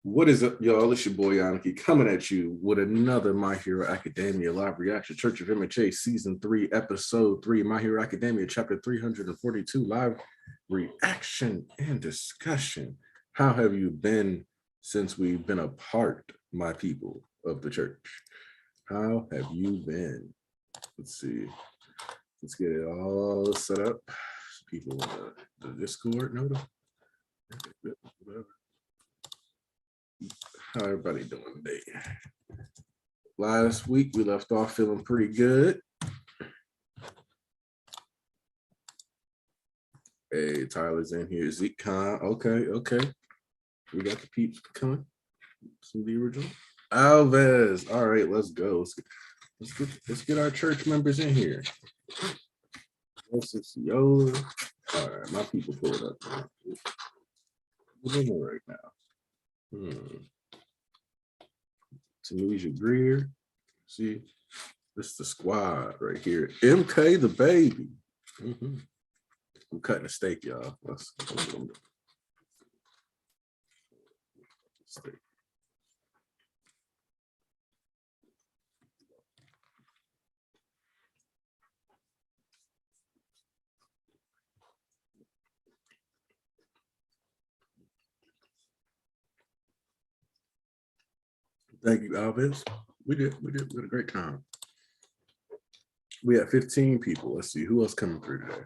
What is up, y'all? It's your boy Yaniki coming at you with another My Hero Academia live reaction. Church of MHA Season 3, Episode 3, My Hero Academia, Chapter 342, live reaction and discussion. How have you been since we've been apart, my people of the church? How have you been? Let's see. Let's get it all set up. People in the Discord, no? Whatever. How everybody doing today? Last week we left off feeling pretty good. Hey, Tyler's in here. Zeke Khan. Okay. We got the peeps coming. Some of the original. Alves. All right, let's go. Let's get our church members in here. All right, my people pull it up. We're in here right now. Tunisia Greer. See, this is the squad right here. MK the baby. I'm cutting a steak, y'all. Let's steak. Thank you, Alves. We had a great time. We had 15 people. Let's see who else coming through today.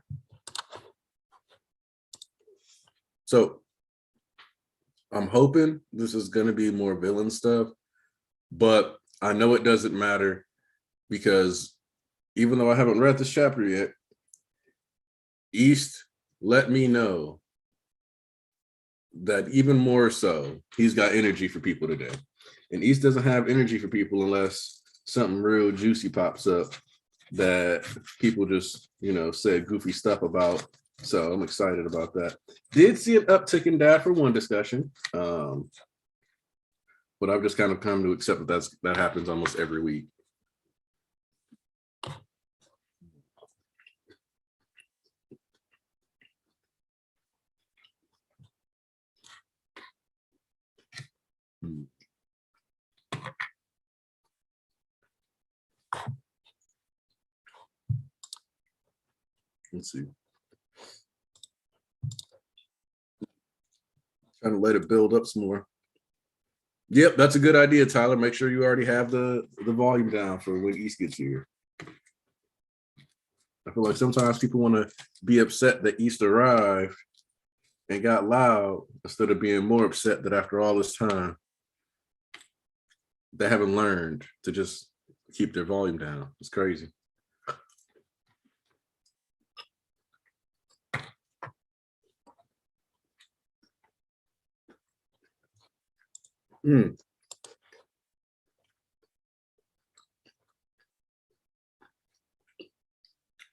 So I'm hoping this is going to be more villain stuff, but I know it doesn't matter because even though I haven't read this chapter yet, East let me know that even more so, he's got energy for people today. And East doesn't have energy for people unless something real juicy pops up that people just, said goofy stuff about. So I'm excited about that. Did see an uptick in dad for one discussion. But I've just kind of come to accept that happens almost every week. Let's see. Trying to let it build up some more. Yep, that's a good idea, Tyler. Make sure you already have the volume down for when East gets here. I feel like sometimes people want to be upset that East arrived and got loud instead of being more upset that after all this time, they haven't learned to just keep their volume down. It's crazy.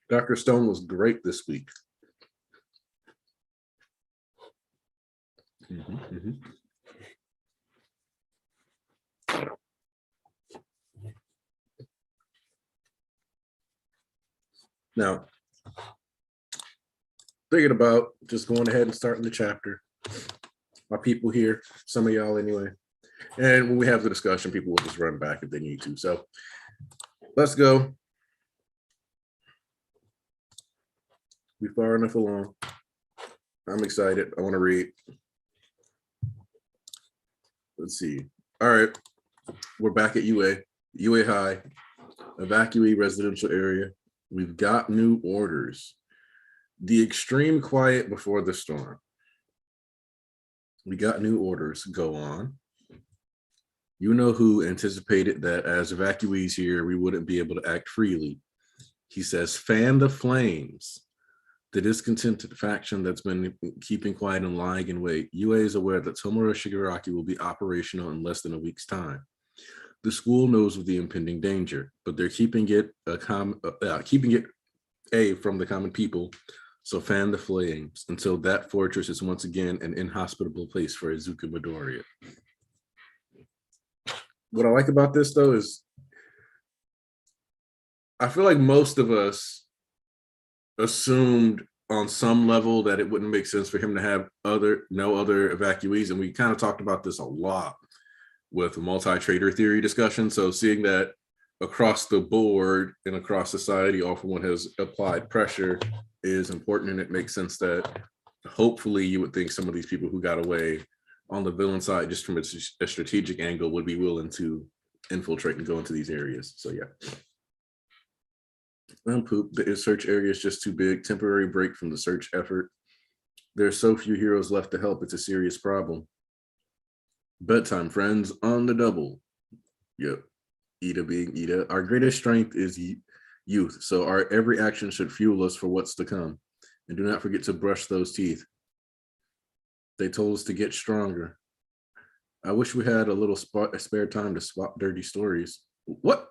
Dr. Stone was great this week. Now, thinking about just going ahead and starting the chapter. My people here, some of y'all anyway. And when we have the discussion, people will just run back if they need to. So let's go. We're far enough along. I'm excited. I want to read. Let's see. All right. We're back at UA High, evacuee residential area. We've got new orders. The extreme quiet before the storm. We got new orders. Go on. You know who anticipated that as evacuees here, we wouldn't be able to act freely. He says, fan the flames. The discontented faction that's been keeping quiet and lying in wait. UA is aware that Tomura Shigaraki will be operational in less than a week's time. The school knows of the impending danger, but they're keeping it from the common people. So fan the flames until that fortress is once again an inhospitable place for Izuku Midoriya. What I like about this though is I feel like most of us assumed on some level that it wouldn't make sense for him to have no other evacuees. And we kind of talked about this a lot with multi-trader theory discussion. So seeing that across the board and across society, all for one has applied pressure is important. And it makes sense that hopefully you would think some of these people who got away on the villain side, just from a strategic angle, would be willing to infiltrate and go into these areas. So yeah. Poop, the search area is just too big. Temporary break from the search effort. There's so few heroes left to help. It's a serious problem. Bedtime, friends, on the double. Yep. Ida being Ida. Our greatest strength is youth. So our every action should fuel us for what's to come. And do not forget to brush those teeth. They told us to get stronger. I wish we had a little spare time to swap dirty stories. What?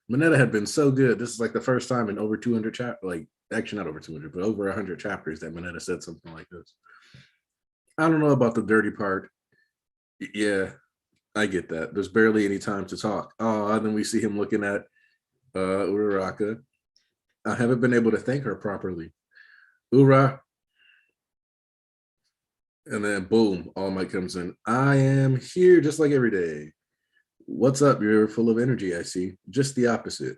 Minetta had been so good. This is like the first time in over 200 chapters, like actually not over 200, but over 100 chapters that Minetta said something like this. I don't know about the dirty part. Yeah, I get that. There's barely any time to talk. Oh, and then we see him looking at Uraraka. I haven't been able to thank her properly. Ura. And then boom, All Might comes in. I am here just like every day. What's up? You're full of energy, I see. Just the opposite.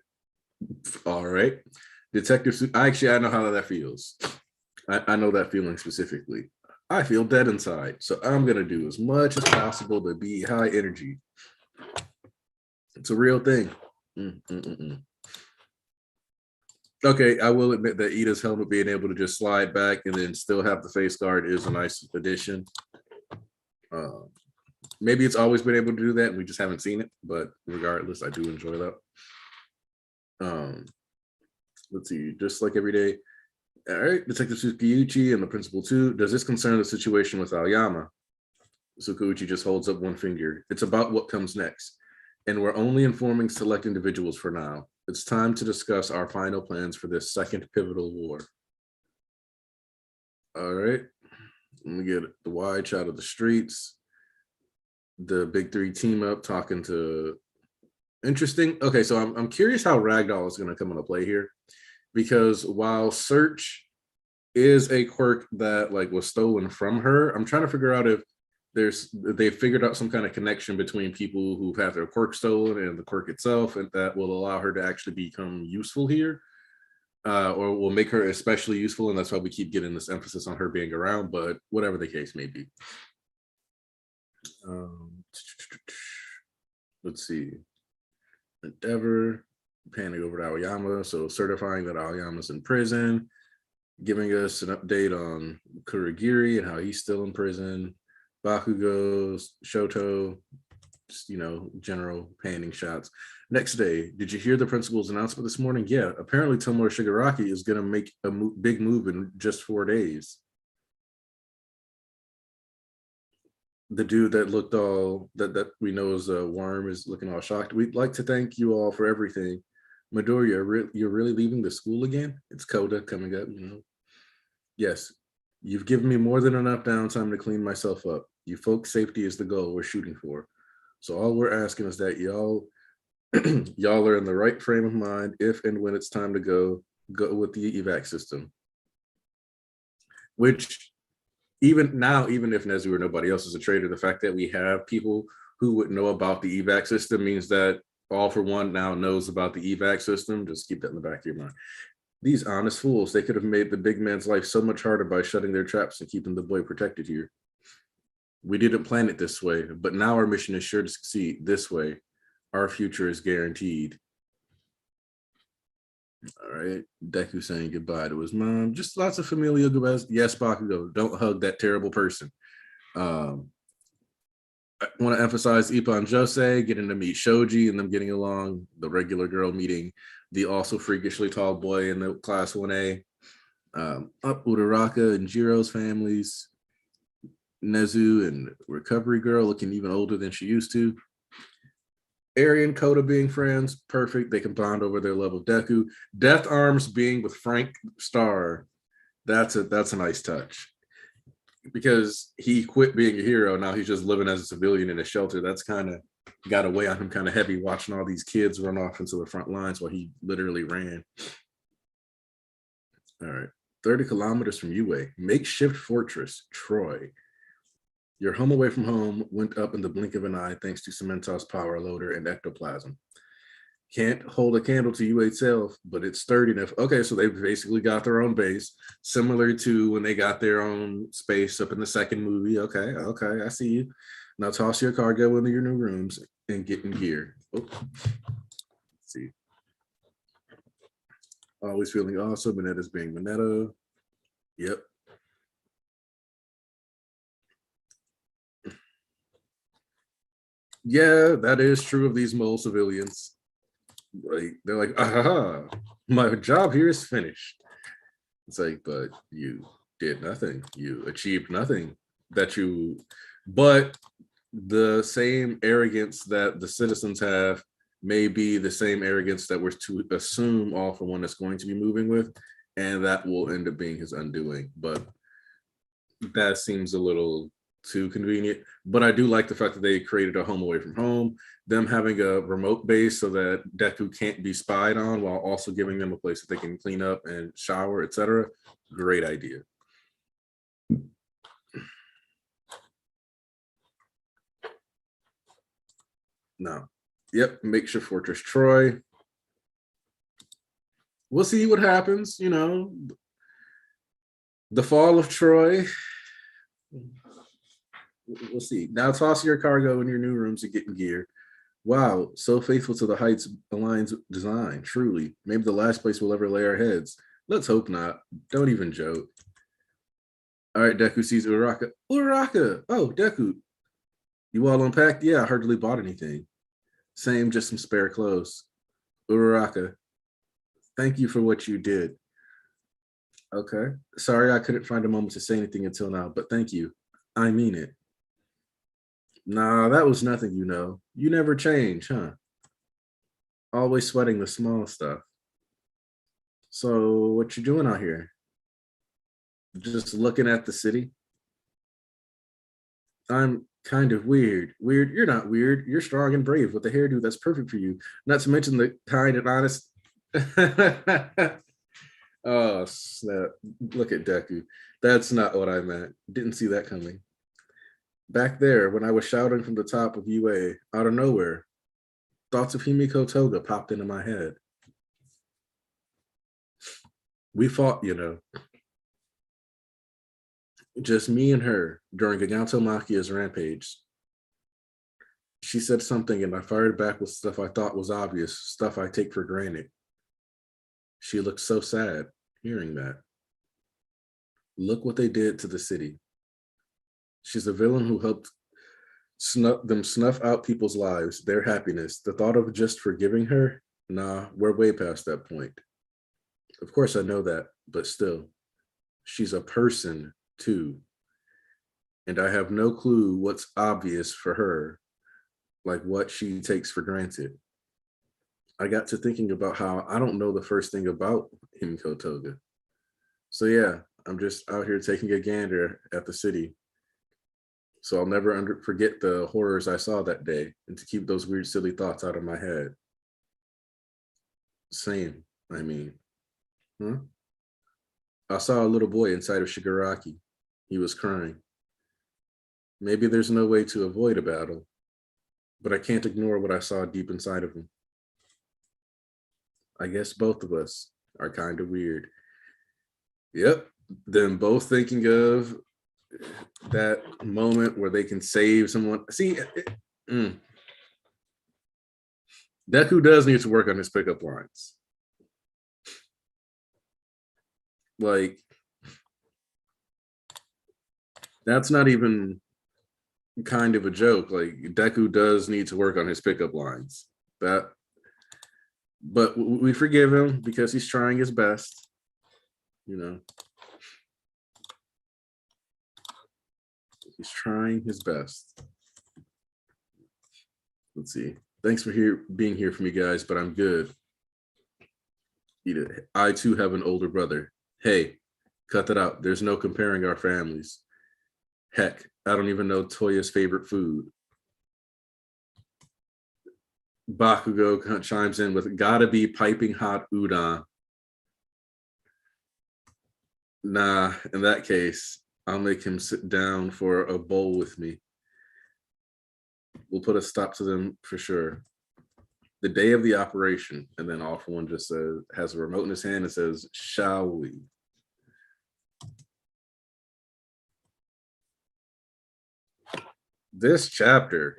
All right. Detective, I know how that feels. I know that feeling specifically. I feel dead inside. So I'm going to do as much as possible to be high energy. It's a real thing. Okay, I will admit that Ida's helmet being able to just slide back and then still have the face guard is a nice addition. Maybe it's always been able to do that and we just haven't seen it, but regardless, I do enjoy that. Let's see, just like every day. All right, Detective Tsukiyuchi and the principal too. Does this concern the situation with Aoyama? Tsukiyuchi just holds up one finger. It's about what comes next. And we're only informing select individuals for now. It's time to discuss our final plans for this second pivotal war. All right, let me get the wide shot of the streets. The big three team up talking to interesting. Okay, so I'm curious how Ragdoll is going to come into play here, because while search is a quirk that like was stolen from her, I'm trying to figure out if they figured out some kind of connection between people who've had their quirk stolen and the quirk itself, and that will allow her to actually become useful here, or will make her especially useful, and that's why we keep getting this emphasis on her being around. But whatever the case may be. Let's see. Endeavor, panning over to Aoyama, so certifying that Aoyama's in prison, giving us an update on Kurogiri and how he's still in prison, Bakugo, Shoto, just, general panning shots. Next day, did you hear the principal's announcement this morning? Yeah, apparently Tomura Shigaraki is going to make a big move in just 4 days. The dude that looked all that we know is a worm is looking all shocked. We'd like to thank you all for everything. Midoriya, you're really leaving the school again? It's Koda coming up, Yes, you've given me more than enough downtime to clean myself up. You folks' safety is the goal we're shooting for. So all we're asking is that y'all are in the right frame of mind if and when it's time to go with the evac system. Which even now, even if Nezu or nobody else is a trader, the fact that we have people who would know about the evac system means that All for One now knows about the evac system. Just keep that in the back of your mind. These honest fools, they could have made the big man's life so much harder by shutting their traps and keeping the boy protected here. We didn't plan it this way, but now our mission is sure to succeed this way. Our future is guaranteed. All right, Deku saying goodbye to his mom. Just lots of familial goodbyes. Yes, Bakugo, don't hug that terrible person. I want to emphasize Ippo and Jose getting to meet Shoji and them getting along. The regular girl meeting the also freakishly tall boy in the class 1A. Up Uraraka and Jiro's families. Nezu and Recovery Girl looking even older than she used to. Eri and Koda being friends, perfect. They can bond over their love of Deku. Death Arms being with Frank Star, that's a nice touch. Because he quit being a hero, now he's just living as a civilian in a shelter. That's kind of got to weigh on him kind of heavy, watching all these kids run off into the front lines while he literally ran. All right, 30 kilometers from Yue, makeshift fortress, Troy. Your home away from home went up in the blink of an eye thanks to Cementos power loader and ectoplasm. Can't hold a candle to Yue itself, but it's sturdy enough. Okay, so they've basically got their own base, similar to when they got their own space up in the second movie. Okay, I see you. Now toss your cargo into your new rooms and get in gear. Oh, let's see. Always feeling awesome. Minetta's being Minetta. Yep. Yeah, that is true of these mole civilians. Like they're like, aha, my job here is finished. It's like, but you did nothing. You achieved nothing. But the same arrogance that the citizens have may be the same arrogance that we're to assume all for one that's going to be moving with, and that will end up being his undoing. But that seems a little too convenient. But I do like the fact that they created a home away from home, them having a remote base so that Deku can't be spied on while also giving them a place that they can clean up and shower, etc. Great idea. No. Yep, makeshift fortress Troy. We'll see what happens, you know. The fall of Troy. We'll see. Now toss your cargo in your new rooms and get in gear. Wow, so faithful to the Heights Alliance design. Truly, maybe the last place we'll ever lay our heads. Let's hope not. Don't even joke. All right, Deku sees Uraraka. Uraraka! Oh, Deku. You all unpacked? Yeah, I hardly bought anything. Same, just some spare clothes. Uraraka, thank you for what you did. Okay. Sorry I couldn't find a moment to say anything until now, but thank you. I mean it. Nah, that was nothing, you know. You never change, huh? Always sweating the small stuff. So what you doing out here? Just looking at the city? I'm kind of weird. Weird? You're not weird. You're strong and brave with a hairdo that's perfect for you. Not to mention the kind and honest. Oh, snap. Look at Deku. That's not what I meant. Didn't see that coming. Back there, when I was shouting from the top of UA, out of nowhere, thoughts of Himiko Toga popped into my head. We fought, you know. Just me and her during Giganto Machia's rampage. She said something and I fired back with stuff I thought was obvious, stuff I take for granted. She looked so sad hearing that. Look what they did to the city. She's a villain who helped snuff out people's lives, their happiness. The thought of just forgiving her? Nah, we're way past that point. Of course I know that, but still, she's a person too. And I have no clue what's obvious for her, like what she takes for granted. I got to thinking about how I don't know the first thing about Himiko Toga. So yeah, I'm just out here taking a gander at the city. So I'll never forget the horrors I saw that day and to keep those weird, silly thoughts out of my head. Same, I mean. Huh? I saw a little boy inside of Shigaraki. He was crying. Maybe there's no way to avoid a battle, but I can't ignore what I saw deep inside of him. I guess both of us are kind of weird. Yep, them both thinking of that moment where they can save someone. See, Deku does need to work on his pickup lines. Like, that's not even kind of a joke. Like, Deku does need to work on his pickup lines. But we forgive him because he's trying his best, you know. He's trying his best. Let's see. Thanks for being here for me, guys, but I'm good. I too have an older brother. Hey, cut that out. There's no comparing our families. Heck, I don't even know Toya's favorite food. Bakugo chimes in with gotta be piping hot udon. Nah, in that case, I'll make him sit down for a bowl with me. We'll put a stop to them for sure. The day of the operation, and then All For One just says, has a remote in his hand and says, "Shall we?" This chapter,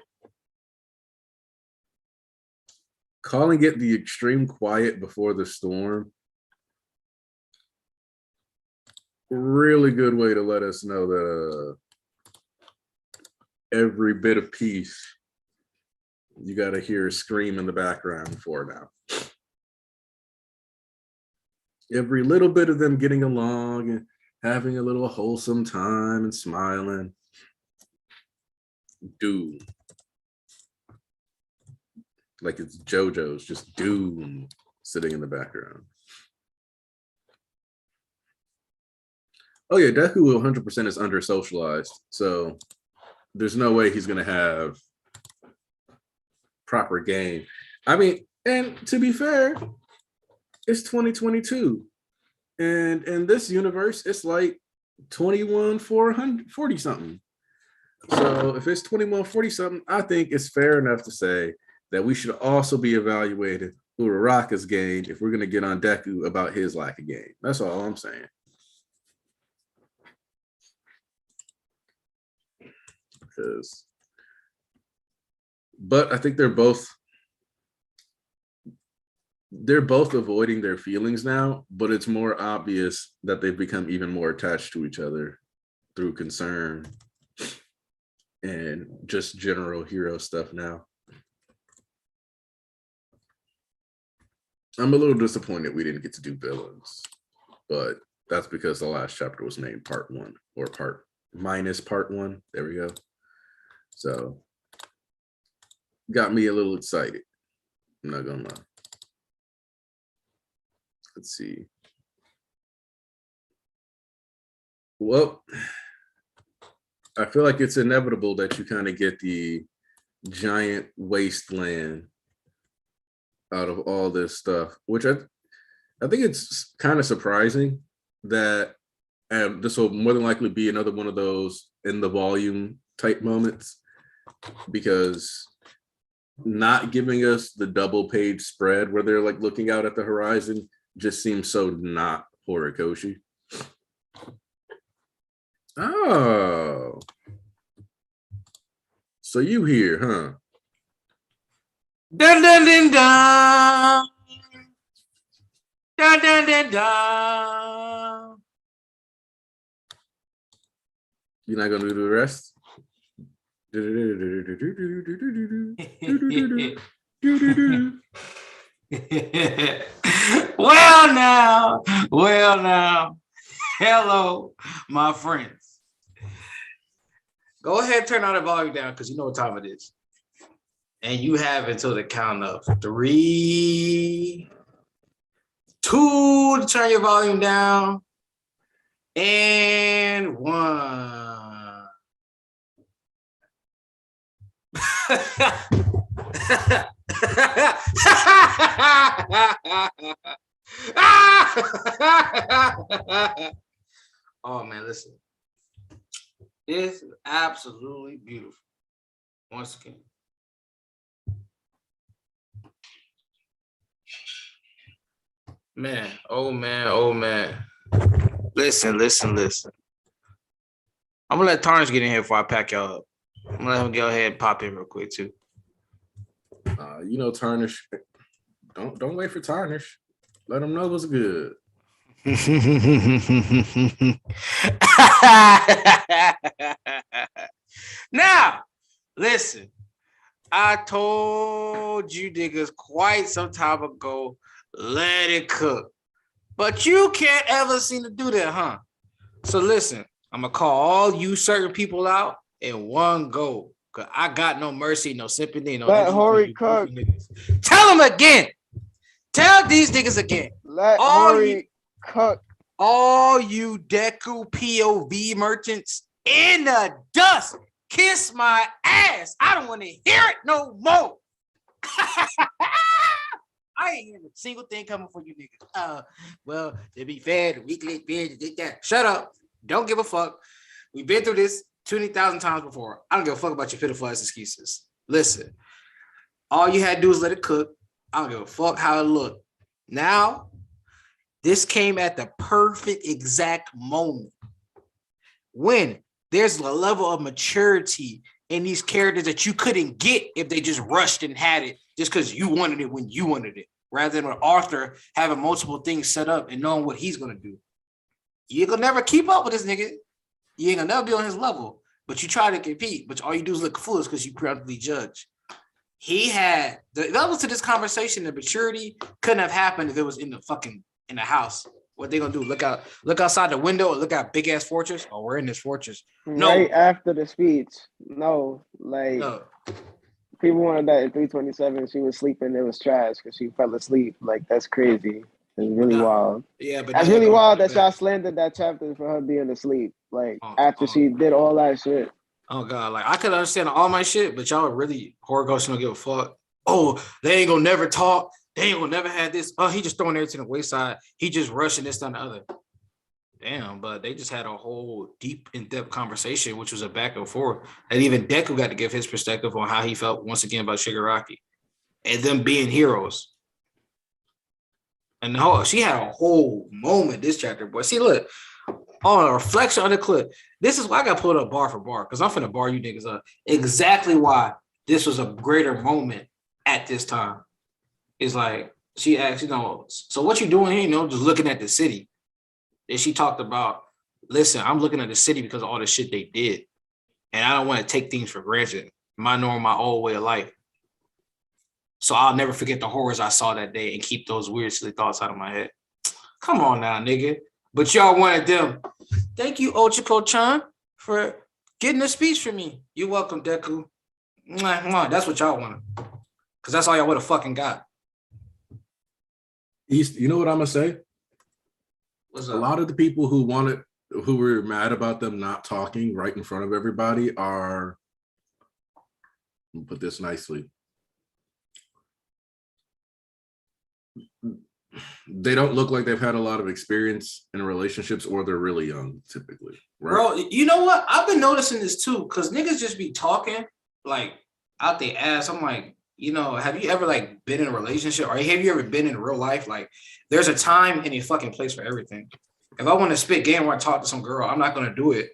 calling it the extreme quiet before the storm, really good way to let us know that every bit of peace you got to hear a scream in the background for now. Every little bit of them getting along and having a little wholesome time and smiling. Doom. Like it's JoJo's, just doom sitting in the background. Oh yeah, Deku 100% is under socialized, so there's no way he's gonna have proper game. I mean, and to be fair, it's 2022, and in this universe, it's like 21,440 something. So if it's 2140 something, I think it's fair enough to say that we should also be evaluating Uraraka's game if we're going to get on Deku about his lack of game. That's all I'm saying. But I think they're both avoiding their feelings now, but it's more obvious that they've become even more attached to each other through concern and just general hero stuff now. I'm a little disappointed we didn't get to do villains, but that's because the last chapter was named part 1 or part minus part 1. There we go. So got me a little excited. I'm not gonna lie. Let's see. Well, I feel like it's inevitable that you kind of get the giant wasteland out of all this stuff, which I think it's kind of surprising that this will more than likely be another one of those in the volume type moments, because not giving us the double page spread where they're like looking out at the horizon just seems so not Horikoshi. Oh, so you here, huh? Dun dun dun dun. Dun dun dun dun. You're not gonna do the rest? Well now, hello, my friends. Go ahead, turn all the volume down because you know what time it is. And you have until the count of 3, 2 to turn your volume down, and 1. Oh man, listen. This is absolutely beautiful. Once again. Man, oh man, oh man. Listen. I'm gonna let Tarnish get in here before I pack y'all up. I'm gonna let him go ahead and pop in real quick too. You know, Tarnish. Don't wait for Tarnish. Let him know what's good. Now, listen. I told you niggas quite some time ago, let it cook. But you can't ever seem to do that, huh? So listen, I'm gonna call all you certain people out in one go. Cause I got no mercy, no sympathy, no. Let Hori cook. Tell them again. Tell these niggas again. Let Hori cook. All you Deku POV merchants in the dust. Kiss my ass. I don't want to hear it no more. I ain't hearing a single thing coming for you niggas. Well, to be fair, the weekly bitch did that. Shut up. Don't give a fuck. We've been through this 20,000 times before. I don't give a fuck about your pitiful ass excuses. Listen, all you had to do is let it cook. I don't give a fuck how it looked. Now, this came at the perfect exact moment when there's a level of maturity in these characters that you couldn't get if they just rushed and had it just because you wanted it when you wanted it, rather than an author having multiple things set up and knowing what he's going to do. You ain't going to never keep up with this nigga. You ain't going to never be on his level, but you try to compete, but all you do is look foolish because you preemptively judge. He had the levels to this conversation, the maturity couldn't have happened if it was in the house. What they gonna do? Look outside the window, or look at big ass fortress. Oh, we're in this fortress. No. Right after the speech. No, people wanted that in 327. She was sleeping. It was trash because she fell asleep. Like, that's crazy. It's really wild. Yeah, but that's really wild that y'all slandered that chapter for her being asleep. Like, after she did all that shit. Oh God, like I could understand all my shit, but y'all really horror ghosts don't give a fuck. Oh, they ain't gonna never talk. They ain't gonna never have this. Oh, he just throwing everything to the wayside. He just rushing this, that, and the other. Damn, but they just had a whole deep, in-depth conversation, which was a back and forth. And even Deku got to give his perspective on how he felt once again about Shigaraki and them being heroes. And she had a whole moment this chapter, boy. See, look, on a reflection on the clip. This is why I got pulled up bar for bar, because I'm finna bar you niggas up. Exactly why this was a greater moment at this time. It's like, she asked, so what you doing here? Just looking at the city. And she talked about, listen, I'm looking at the city because of all the shit they did. And I don't want to take things for granted. My norm, my old way of life. So I'll never forget the horrors I saw that day and keep those weird, silly thoughts out of my head. Come on now, nigga. But y'all wanted them. Thank you, Ochiko-chan, for getting a speech for me. You're welcome, Deku. Mwah, mwah. That's what y'all wanted. Because that's all y'all would have fucking got. You know what I'm going to say? What's a up? lot of the people who were mad about them not talking right in front of everybody are, let me put this nicely, they don't look like they've had a lot of experience in relationships, or they're really young typically, right? Bro, you know what? I've been noticing this too, because niggas just be talking like out their ass. I'm like, have you ever like been in a relationship, or have you ever been in real life? Like, there's a time and a fucking place for everything. If I want to spit game where I talk to some girl, I'm not gonna do it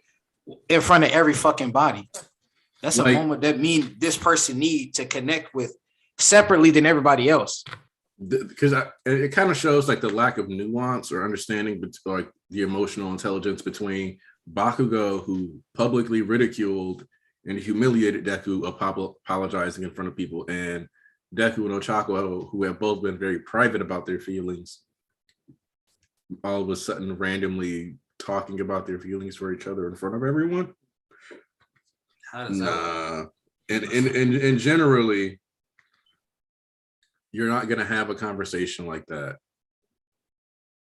in front of every fucking body. That's a moment that this person need to connect with separately than everybody else. Because it kind of shows like the lack of nuance or understanding, but like the emotional intelligence between Bakugo, who publicly ridiculed and humiliated Deku, apologizing in front of people, and Deku and Ochako, who have both been very private about their feelings, all of a sudden randomly talking about their feelings for each other in front of everyone. How does that work? And generally, you're not going to have a conversation like that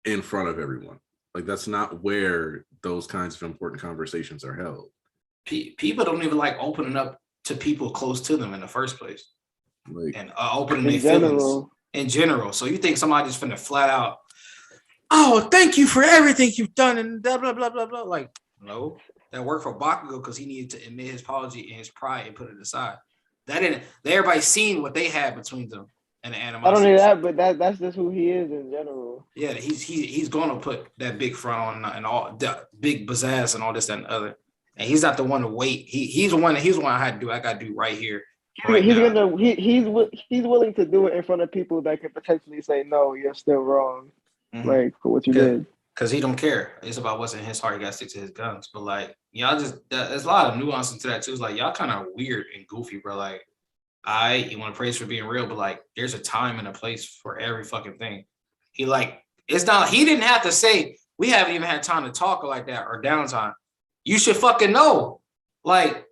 in front of everyone. Like, that's not where those kinds of important conversations are held. People don't even like opening up to people close to them in the first place, and opening their feelings in general. So you think somebody just finna flat out, oh, thank you for everything you've done, and blah blah blah blah blah. Like, no, that worked for Bakugo because he needed to admit his apology and his pride and put it aside. That didn't. Everybody seen what they had between them and the animosity. I don't need that, but that's just who he is in general. Yeah, he's gonna put that big front on and all the big pizzazz and all this, that, and the other. And he's not the one to wait. He's the one I had to do. I got to do right here. Right he's now. He's willing to do it in front of people that could potentially say, no, you're still wrong. Mm-hmm. Like, for what you did. Because he don't care. It's about what's in his heart. He got to stick to his guns. But like, y'all there's a lot of nuance into that too. It's like, y'all kind of weird and goofy, bro. Like, you want to praise for being real, but like, there's a time and a place for every fucking thing. He didn't have to say, we haven't even had time to talk like that or downtime. You should fucking know. Like,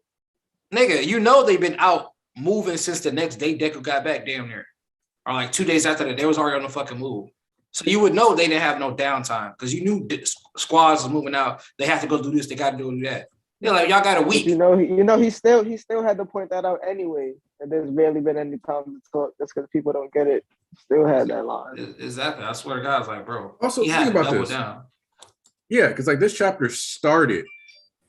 nigga, they've been out moving since the next day Deku got back damn near. Or like 2 days after that, they was already on the fucking move. So you would know they didn't have no downtime because you knew squads was moving out. They have to go do this. They got to do that. Yeah, like y'all got a week. But he still had to point that out anyway. And there's barely been any time to talk. That's because people don't get it. Still had that line. Exactly. I swear to God, I was like, bro. Also, think about this. Down. Yeah, because like this chapter started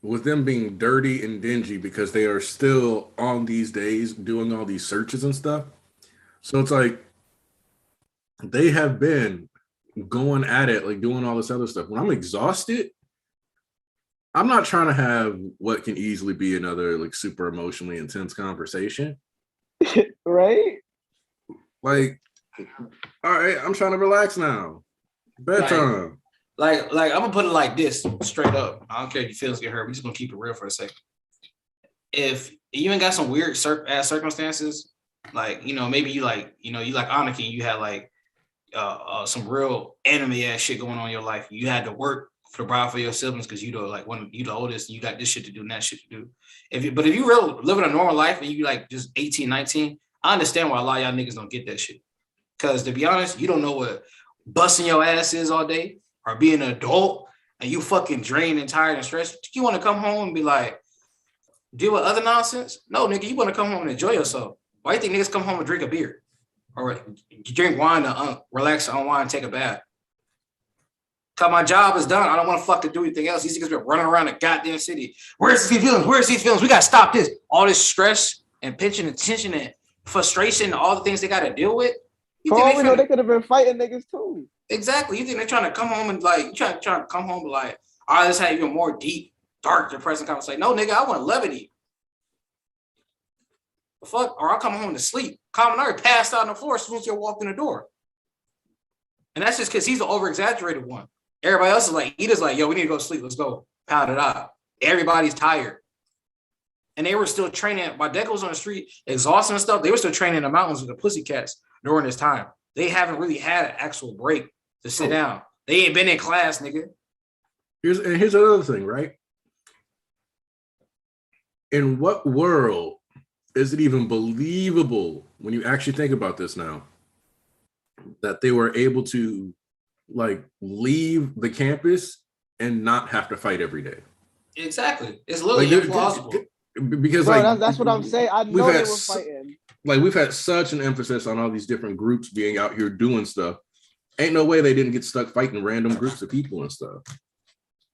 with them being dirty and dingy because they are still on these days doing all these searches and stuff. So it's like they have been going at it, like doing all this other stuff. When I'm exhausted, I'm not trying to have what can easily be another like super emotionally intense conversation. Right? Like, all right, I'm trying to relax now. Bedtime. Like I'm gonna put it like this, straight up. I don't care if your feelings get hurt. We're just gonna keep it real for a second. If you ain't got some weird ass circumstances, like maybe you like Anarchy, and you had like some real anime ass shit going on in your life. You had to work to provide for your siblings because you the oldest, and you got this shit to do and that shit to do. If you really living a normal life and you like just 18, 19, I understand why a lot of y'all niggas don't get that shit. Because to be honest, you don't know what busting your ass is all day or being an adult and you fucking drained and tired and stressed. You want to come home and be like, deal with other nonsense? No, nigga, you want to come home and enjoy yourself. Why do you think niggas come home and drink a beer? Or drink wine to relax, unwind, take a bath? Cause my job is done. I don't want to fucking do anything else. These niggas been running around the goddamn city. Where's these feelings? Where's these feelings? We gotta stop this. All this stress and pinching and tension and frustration, all the things they gotta deal with. For all we know, they could have been fighting niggas too. Exactly. You think they're trying to come home and like trying to come home and like, all right, let's have even more deep, dark, depressing conversation. No, nigga, I want levity. The fuck? Or I'll come home to sleep. Common already passed out on the floor as soon as you walked in the door. And that's just because he's the over-exaggerated one. Everybody else is like, he just like, yo, we need to go to sleep. Let's go. Pound it out. Everybody's tired. And they were still training. While Deco was on the street, exhausting and stuff, they were still training in the mountains with the Pussycats during this time. They haven't really had an actual break to sit down. They ain't been in class, nigga. Here's another thing, right? In what world is it even believable when you actually think about this now that they were able to like leave the campus and not have to fight every day? Exactly. It's literally implausible. Because that's what I'm saying. I know they were fighting. Like we've had such an emphasis on all these different groups being out here doing stuff. Ain't no way they didn't get stuck fighting random groups of people and stuff.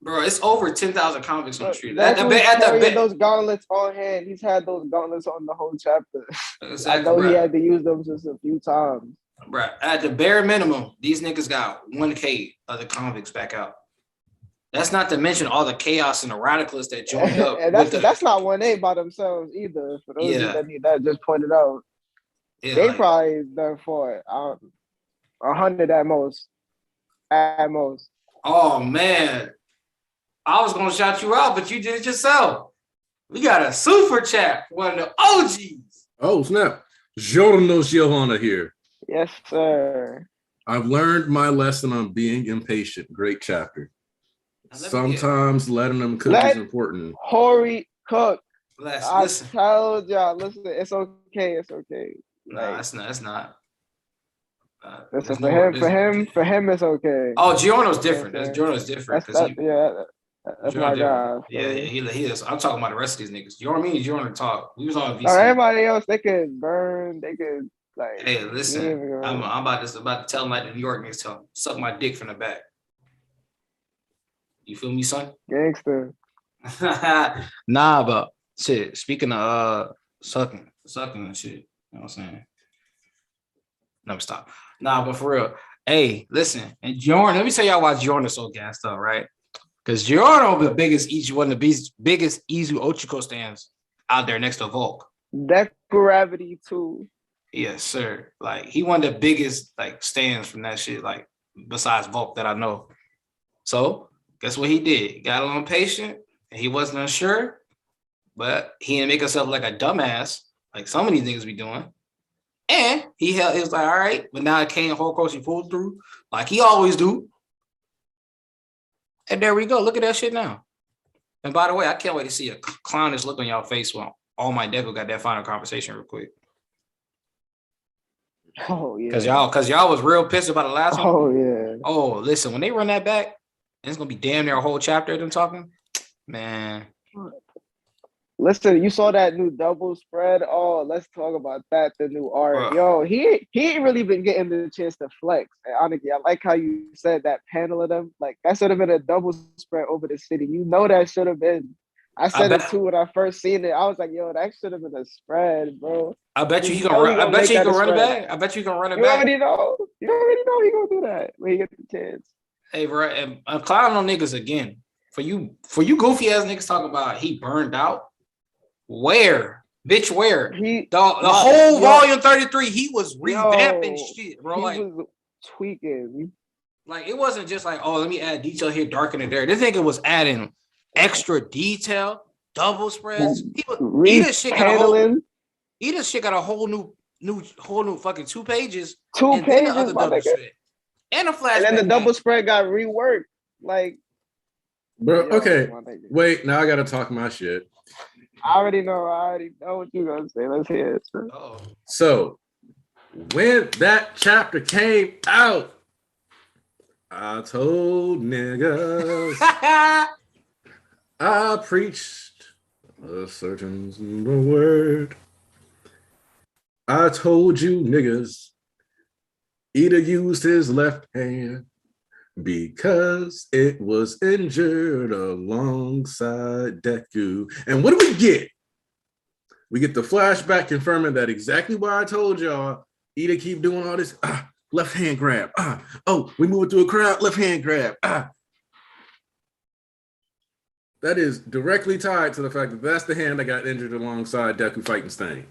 Bro, it's over 10,000 convicts on the street. Those gauntlets on hand. He's had those gauntlets on the whole chapter. Exactly, I know he had to use them just a few times. Bro, at the bare minimum, these niggas got 1K of the convicts back out. That's not to mention all the chaos and the radicalists that joined up. And that's not 1A by themselves either. For those of you that need that, just pointed out. Yeah, they probably done for it. 100 at most. At most. Oh, man. I was going to shout you out, but you did it yourself. We got a super chat for one of the OGs. Oh, snap. Giorno Giovanna here. Yes, sir. I've learned my lesson on being impatient. Great chapter. Sometimes letting them cook is important. Hurry cook. Listen. I told y'all, listen, it's okay. It's okay. Nah, it's not. Listen, for him, it's okay. Oh, Giorno's different. Giorno's different. That's my guy. Yeah, he is. I'm talking about the rest of these niggas. You know what I mean? Giorno talk. We was on VC. Everybody else, they could burn. They could like. Hey, listen. I'm about to tell them like the New York niggas tell them, suck my dick from the back. You feel me, son? Gangster. Nah, but shit. Speaking of sucking and shit. You know what I'm saying? Let me stop. Nah, but for real. Hey, listen. And Giorno, let me tell y'all why Giorno's so gassed up, right? Because Giorno the biggest one of the biggest Izu Ochiko stands out there next to Volk. That gravity too. Yes, sir. Like he one of the biggest like stands from that shit, like besides Volk that I know. So guess what he did? He got a little impatient and he wasn't unsure, but he didn't make himself like a dumbass, like some of these niggas be doing. And he was like, all right, but now it came whole course, he pulled through, like he always do. And there we go. Look at that shit now. And by the way, I can't wait to see a clownish look on y'all face when all my Deco got that final conversation real quick. Oh yeah. Cause y'all was real pissed about the last one. Oh yeah. Oh, listen, when they run that back, and it's gonna be damn near a whole chapter of them talking. Man. Listen, you saw that new double spread. Oh, let's talk about that. The new art. Yo, he ain't really been getting the chance to flex. And honestly, I like how you said that panel of them. Like that should have been a double spread over the city. You know that should have been. I said it too when I first seen it. I was like, yo, that should have been a spread, bro. I bet you he gonna run. I bet you he gonna run it back. I bet you gonna run it back. You already know he gonna do that when he gets the chance. Hey, bro, and I'm clowning on niggas again. For you goofy ass niggas talking about he burned out. Where? Bitch, where? The whole volume 33, he was revamping shit, bro. He was tweaking. Like, it wasn't just like, oh, let me add detail here, darken it there. This nigga was adding extra detail, double spreads. He just shit got a whole new fucking 2 pages. 2 pages, and a flashback. And then the double spread got reworked. Like, bro, okay. Wait, now I gotta talk my shit. I already know what you're gonna say. Let's hear it. So when that chapter came out, I told niggas I preached a certain word. I told you niggas Ida used his left hand because it was injured alongside Deku. And what do we get? We get the flashback confirming that exactly why I told y'all, Ida keep doing all this left hand grab. Oh, we move it through a crowd, left hand grab. That is directly tied to the fact that that's the hand that got injured alongside Deku fighting Stain.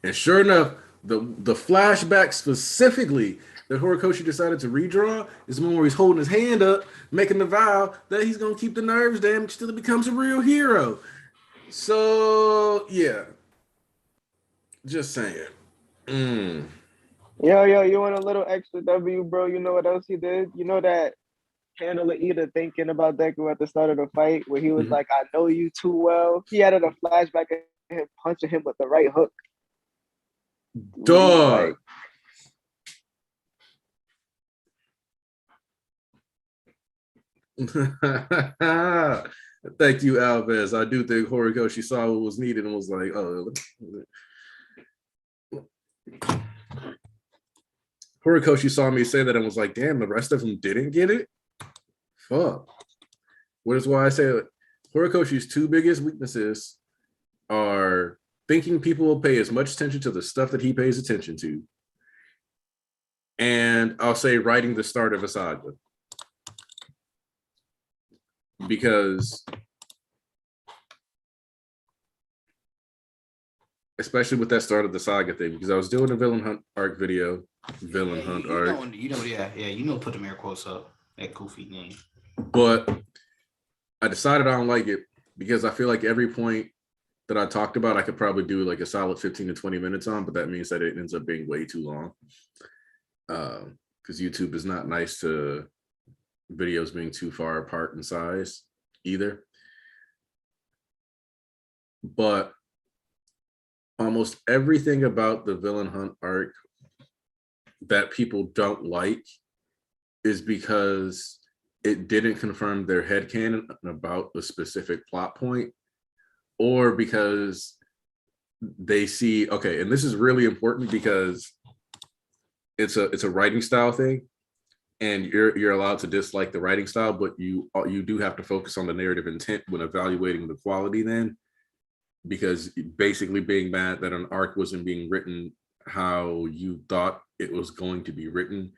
And sure enough, the flashback specifically that Horikoshi decided to redraw is the one where he's holding his hand up, making the vow that he's going to keep the nerves damaged till he becomes a real hero. So, yeah. Just saying. Yo, you want a little extra W, bro? You know what else he did? You know that panel of Ida thinking about Deku at the start of the fight where he was like, I know you too well. He added a flashback of him punching him with the right hook. Dog. Thank you, Alves. I do think Horikoshi saw what was needed and was like, oh. Horikoshi saw me say that and was like, damn, the rest of them didn't get it? Fuck. What is why I say that Horikoshi's 2 biggest weaknesses are thinking people will pay as much attention to the stuff that he pays attention to. And I'll say writing the start of a saga. Because especially with that start of the saga thing, because I was doing a villain hunt arc video. You know, put the air quotes up, that goofy name. But I decided I don't like it because I feel like every point that I talked about, I could probably do like a solid 15 to 20 minutes on, but that means that it ends up being way too long. Because YouTube is not nice to videos being too far apart in size either. But almost everything about the villain hunt arc that people don't like is because it didn't confirm their headcanon about a specific plot point, or because they see, okay, and this is really important because it's a writing style thing, and you're allowed to dislike the writing style, but you do have to focus on the narrative intent when evaluating the quality then, because basically being mad that an arc wasn't being written how you thought it was going to be written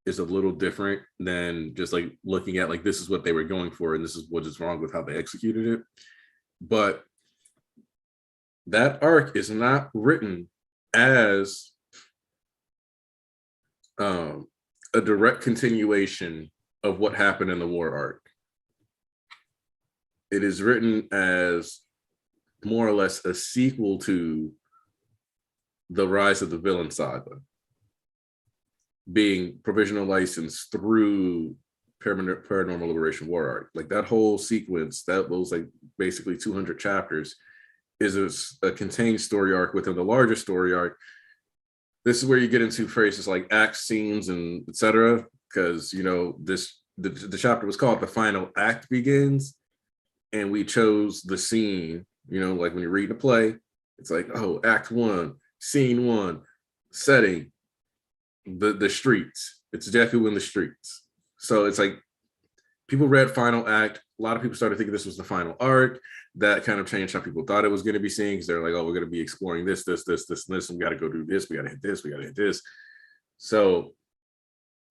is a little different than just like looking at like, this is what they were going for and this is what is wrong with how they executed it. But that arc is not written as a direct continuation of what happened in the war arc. It is written as more or less a sequel to the Rise of the Villain Saga, being provisional license through Paranormal Liberation War arc. Like that whole sequence, those like basically 200 chapters is a contained story arc within the larger story arc. This is where you get into phrases like act scenes and etc. Because you know the chapter was called The Final Act Begins, and we chose the scene You know, like when you're reading a play, it's like, oh, act one, scene one, setting, the streets. It's Deku in the streets. So it's like people read final act. A lot of people started thinking this was the final arc. That kind of changed how people thought it was going to be seen, because they're like, oh, we're going to be exploring this, and this. We got to go do this. We got to hit this. We got to hit this. So,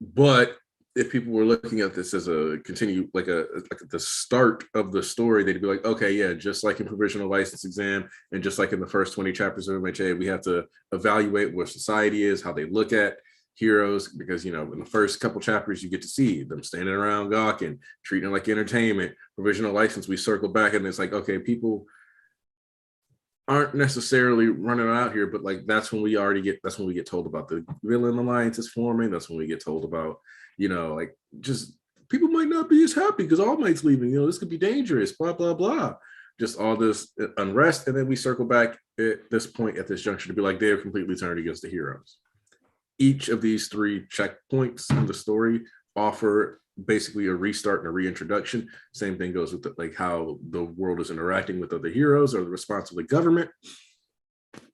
but if people were looking at this as a continue, like the start of the story, they'd be like, okay, yeah, just like in provisional license exam, and just like in the first 20 chapters of MHA, we have to evaluate what society is, how they look at heroes, because you know in the first couple chapters you get to see them standing around gawking, treating it like entertainment. Provisional license, we circle back and it's like, okay, people aren't necessarily running out here, but like that's when we get told about the villain alliances forming. That's when we get told about, you know, like just people might not be as happy because All Might's leaving, you know, this could be dangerous, blah blah blah, just all this unrest. And then we circle back at this point, at this juncture, to be like, they have completely turned against the heroes. Each of these three checkpoints in the story offer basically a restart and a reintroduction. Same thing goes with like how the world is interacting with other heroes or the response of the government.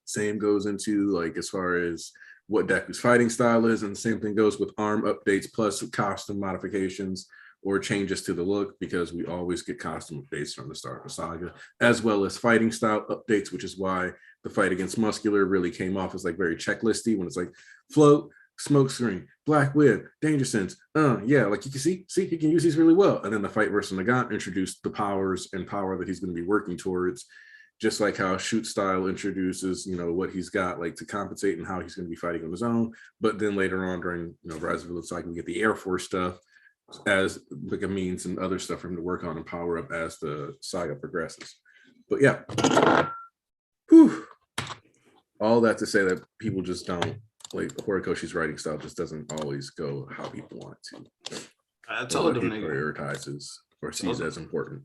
Same goes into like as far as what Deku's fighting style is, and the same thing goes with arm updates plus costume modifications or changes to the look, because we always get costume updates from the start of the saga, as well as fighting style updates, which is why the fight against Muscular really came off as like very checklisty, when it's like float, smoke screen, black whip, danger sense. Yeah, like you can see he can use these really well. And then the fight versus Nagant introduced the powers and power that he's going to be working towards, just like how shoot style introduces, you know, what he's got like to compensate and how he's going to be fighting on his own. But then later on during, you know, Rise of the Cycle, we get the Air Force stuff as like a means and other stuff for him to work on and power up as the saga progresses. But yeah, whew. All that to say that people just don't, like Horikoshi's writing style just doesn't always go how people want to. I told them he prioritizes or sees as important.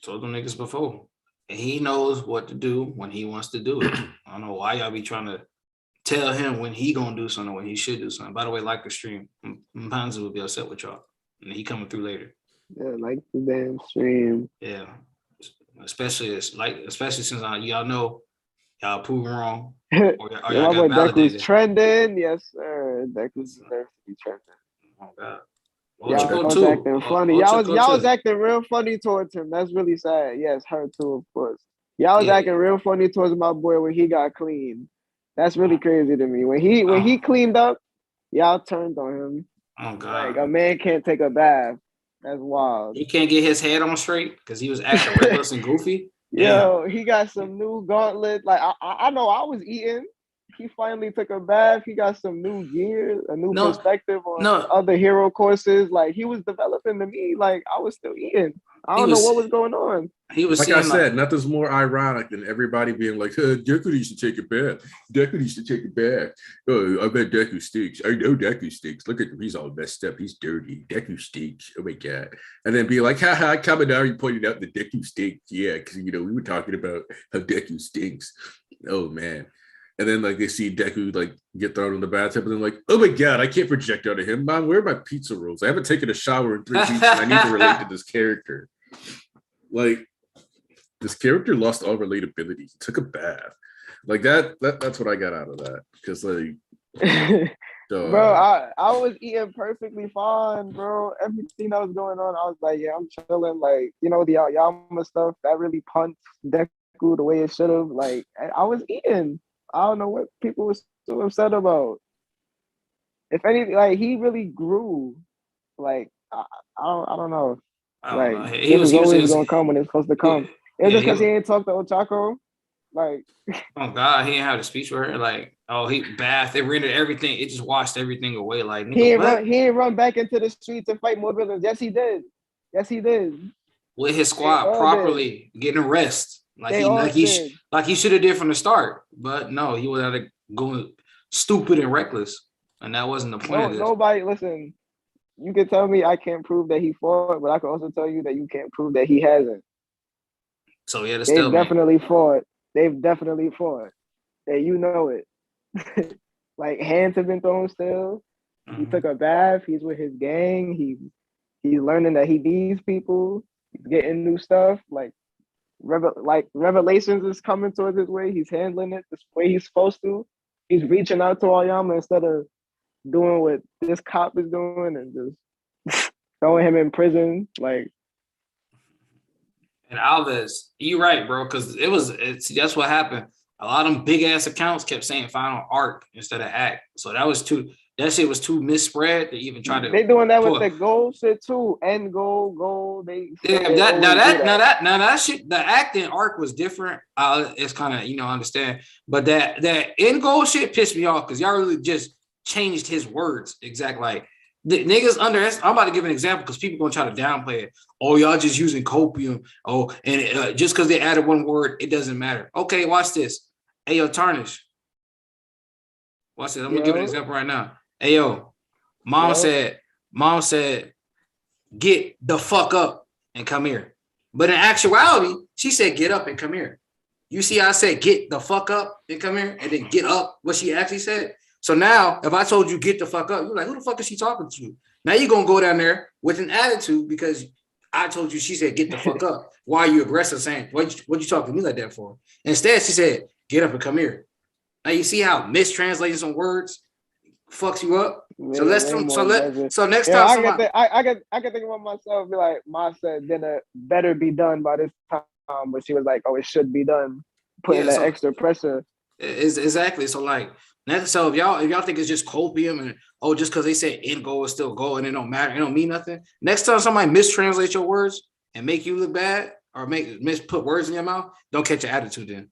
Told them niggas before. And he knows what to do when he wants to do it. I don't know why y'all be trying to tell him when he gonna do something, when he should do something. By the way, like the stream. Mpanzu will be upset with y'all. And he coming through later. Yeah, like the damn stream. Yeah. Especially since y'all know y'all proven wrong. Or y'all got validated. Deku's trending. Yes, sir. Deku deserves to be trending. Oh God. Y'all was acting funny. Y'all was acting real funny towards him. That's really sad. Yes, her too, of course. Y'all was acting real funny towards my boy when he got clean. That's really crazy to me. When he cleaned up, y'all turned on him. Oh God. Like a man can't take a bath. That's wild. He can't get his head on straight because he was acting reckless and goofy. Yo, he got some new gauntlet. Like I know I was eating. He finally took a bath. He got some new gear, a new perspective on other hero courses. Like he was developing to me. Like I was still eating. I don't know what was going on. He was like I said, nothing's more ironic than everybody being like, Deku needs to take a bath. Deku needs to take a bath. Oh, I bet Deku stinks. I know Deku stinks. Look at him. He's all messed up. He's dirty. Deku stinks. Oh my God. And then be like, haha, coming out, you pointed out that Deku stinks. Yeah, because, you know, we were talking about how Deku stinks. Oh, man. And then like they see Deku like get thrown in the bathtub, and then like, oh my God, I can't project out of him. Mom, where are my pizza rolls? I haven't taken a shower in 3 weeks, and I need to relate to this character. Like, this character lost all relatability. He took a bath. Like that's what I got out of that. Because like bro, I was eating perfectly fine, bro. Everything that was going on, I was like, yeah, I'm chilling. Like, you know, the Yama stuff that really punched Deku the way it should have. Like, I was eating. I don't know what people were so upset about. If anything, like he really grew. Like I don't know. Like he was always gonna come when it's supposed to come. It's just because he ain't talked to Ochako. Like, oh God, he didn't have the speech with her. Like, oh, he bathed, it rendered everything. It just washed everything away. Like, he ain't run back into the streets and fight more villains. Yes, he did. With his squad properly, getting a rest. Like he should have did from the start, but no, he was going stupid and reckless, and that wasn't the point of this. Nobody, listen. You can tell me I can't prove that he fought, but I can also tell you that you can't prove that he hasn't. So yeah, they've definitely fought. They've definitely fought. And you know it. Like hands have been thrown still. Mm-hmm. He took a bath. He's with his gang. He's learning that he needs people. He's getting new stuff. Like revelations is coming towards his way. He's handling it the way he's supposed to. He's reaching out to Aoyama instead of doing what this cop is doing and just throwing him in prison. Like, And Alves, you right, bro, because that's what happened. A lot of them big ass accounts kept saying final arc instead of act. So that shit was too misspread to even try to. They doing that with the goal shit too. End goal. They that shit. The acting arc was different. It's kind of understand, but that end goal shit pissed me off because y'all really just changed his words exact like. The niggas I'm about to give an example because people gonna try to downplay it. Oh, y'all just using copium. Oh, and just because they added one word, it doesn't matter. Okay, watch this. Hey, yo, Tarnish. Watch this. I'm gonna give an example right now. Hey, yo, mom said, get the fuck up and come here. But in actuality, she said, get up and come here. You see, I said, get the fuck up and come here, and then get up what she actually said. So now, if I told you get the fuck up, you're like, who the fuck is she talking to? Now you're gonna go down there with an attitude because I told you she said get the fuck up. Why are you aggressive saying, what you talking to me like that for? Instead, she said, get up and come here. Now you see how mistranslating some words fucks you up. Yeah, so next time I can think about myself, be like, Ma said dinner better be done by this time, but she was like, oh, it should be done, putting that extra pressure. Exactly. So like so if y'all think it's just copium and just because they say end goal is still goal and it don't matter, it don't mean nothing. Next time somebody mistranslate your words and make you look bad or put words in your mouth, don't catch your attitude then.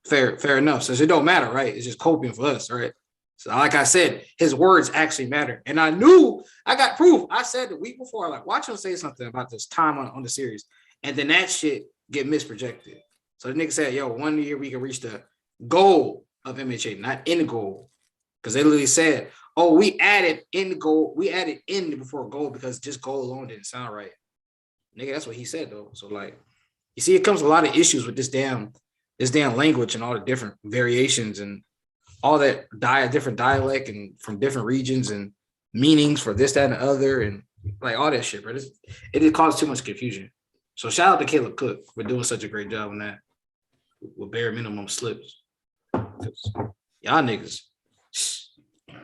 Fair enough. So it don't matter, right? It's just copium for us, right? So like I said, his words actually matter. And I got proof. I said the week before, like, watch him say something about this time on the series. And then that shit get misprojected. So the nigga said, yo, 1 year we can reach the goal of MHA, not end goal. Because they literally said, oh, we added end goal. We added end before goal because just goal alone didn't sound right. Nigga, that's what he said, though. So, like, you see, it comes with a lot of issues with this damn language and all the different variations and all that different dialect and from different regions and meanings for this, that, and the other, and like all that shit, bro. It did cause too much confusion. So shout out to Caleb Cook for doing such a great job on that with bare minimum slips. Y'all niggas, I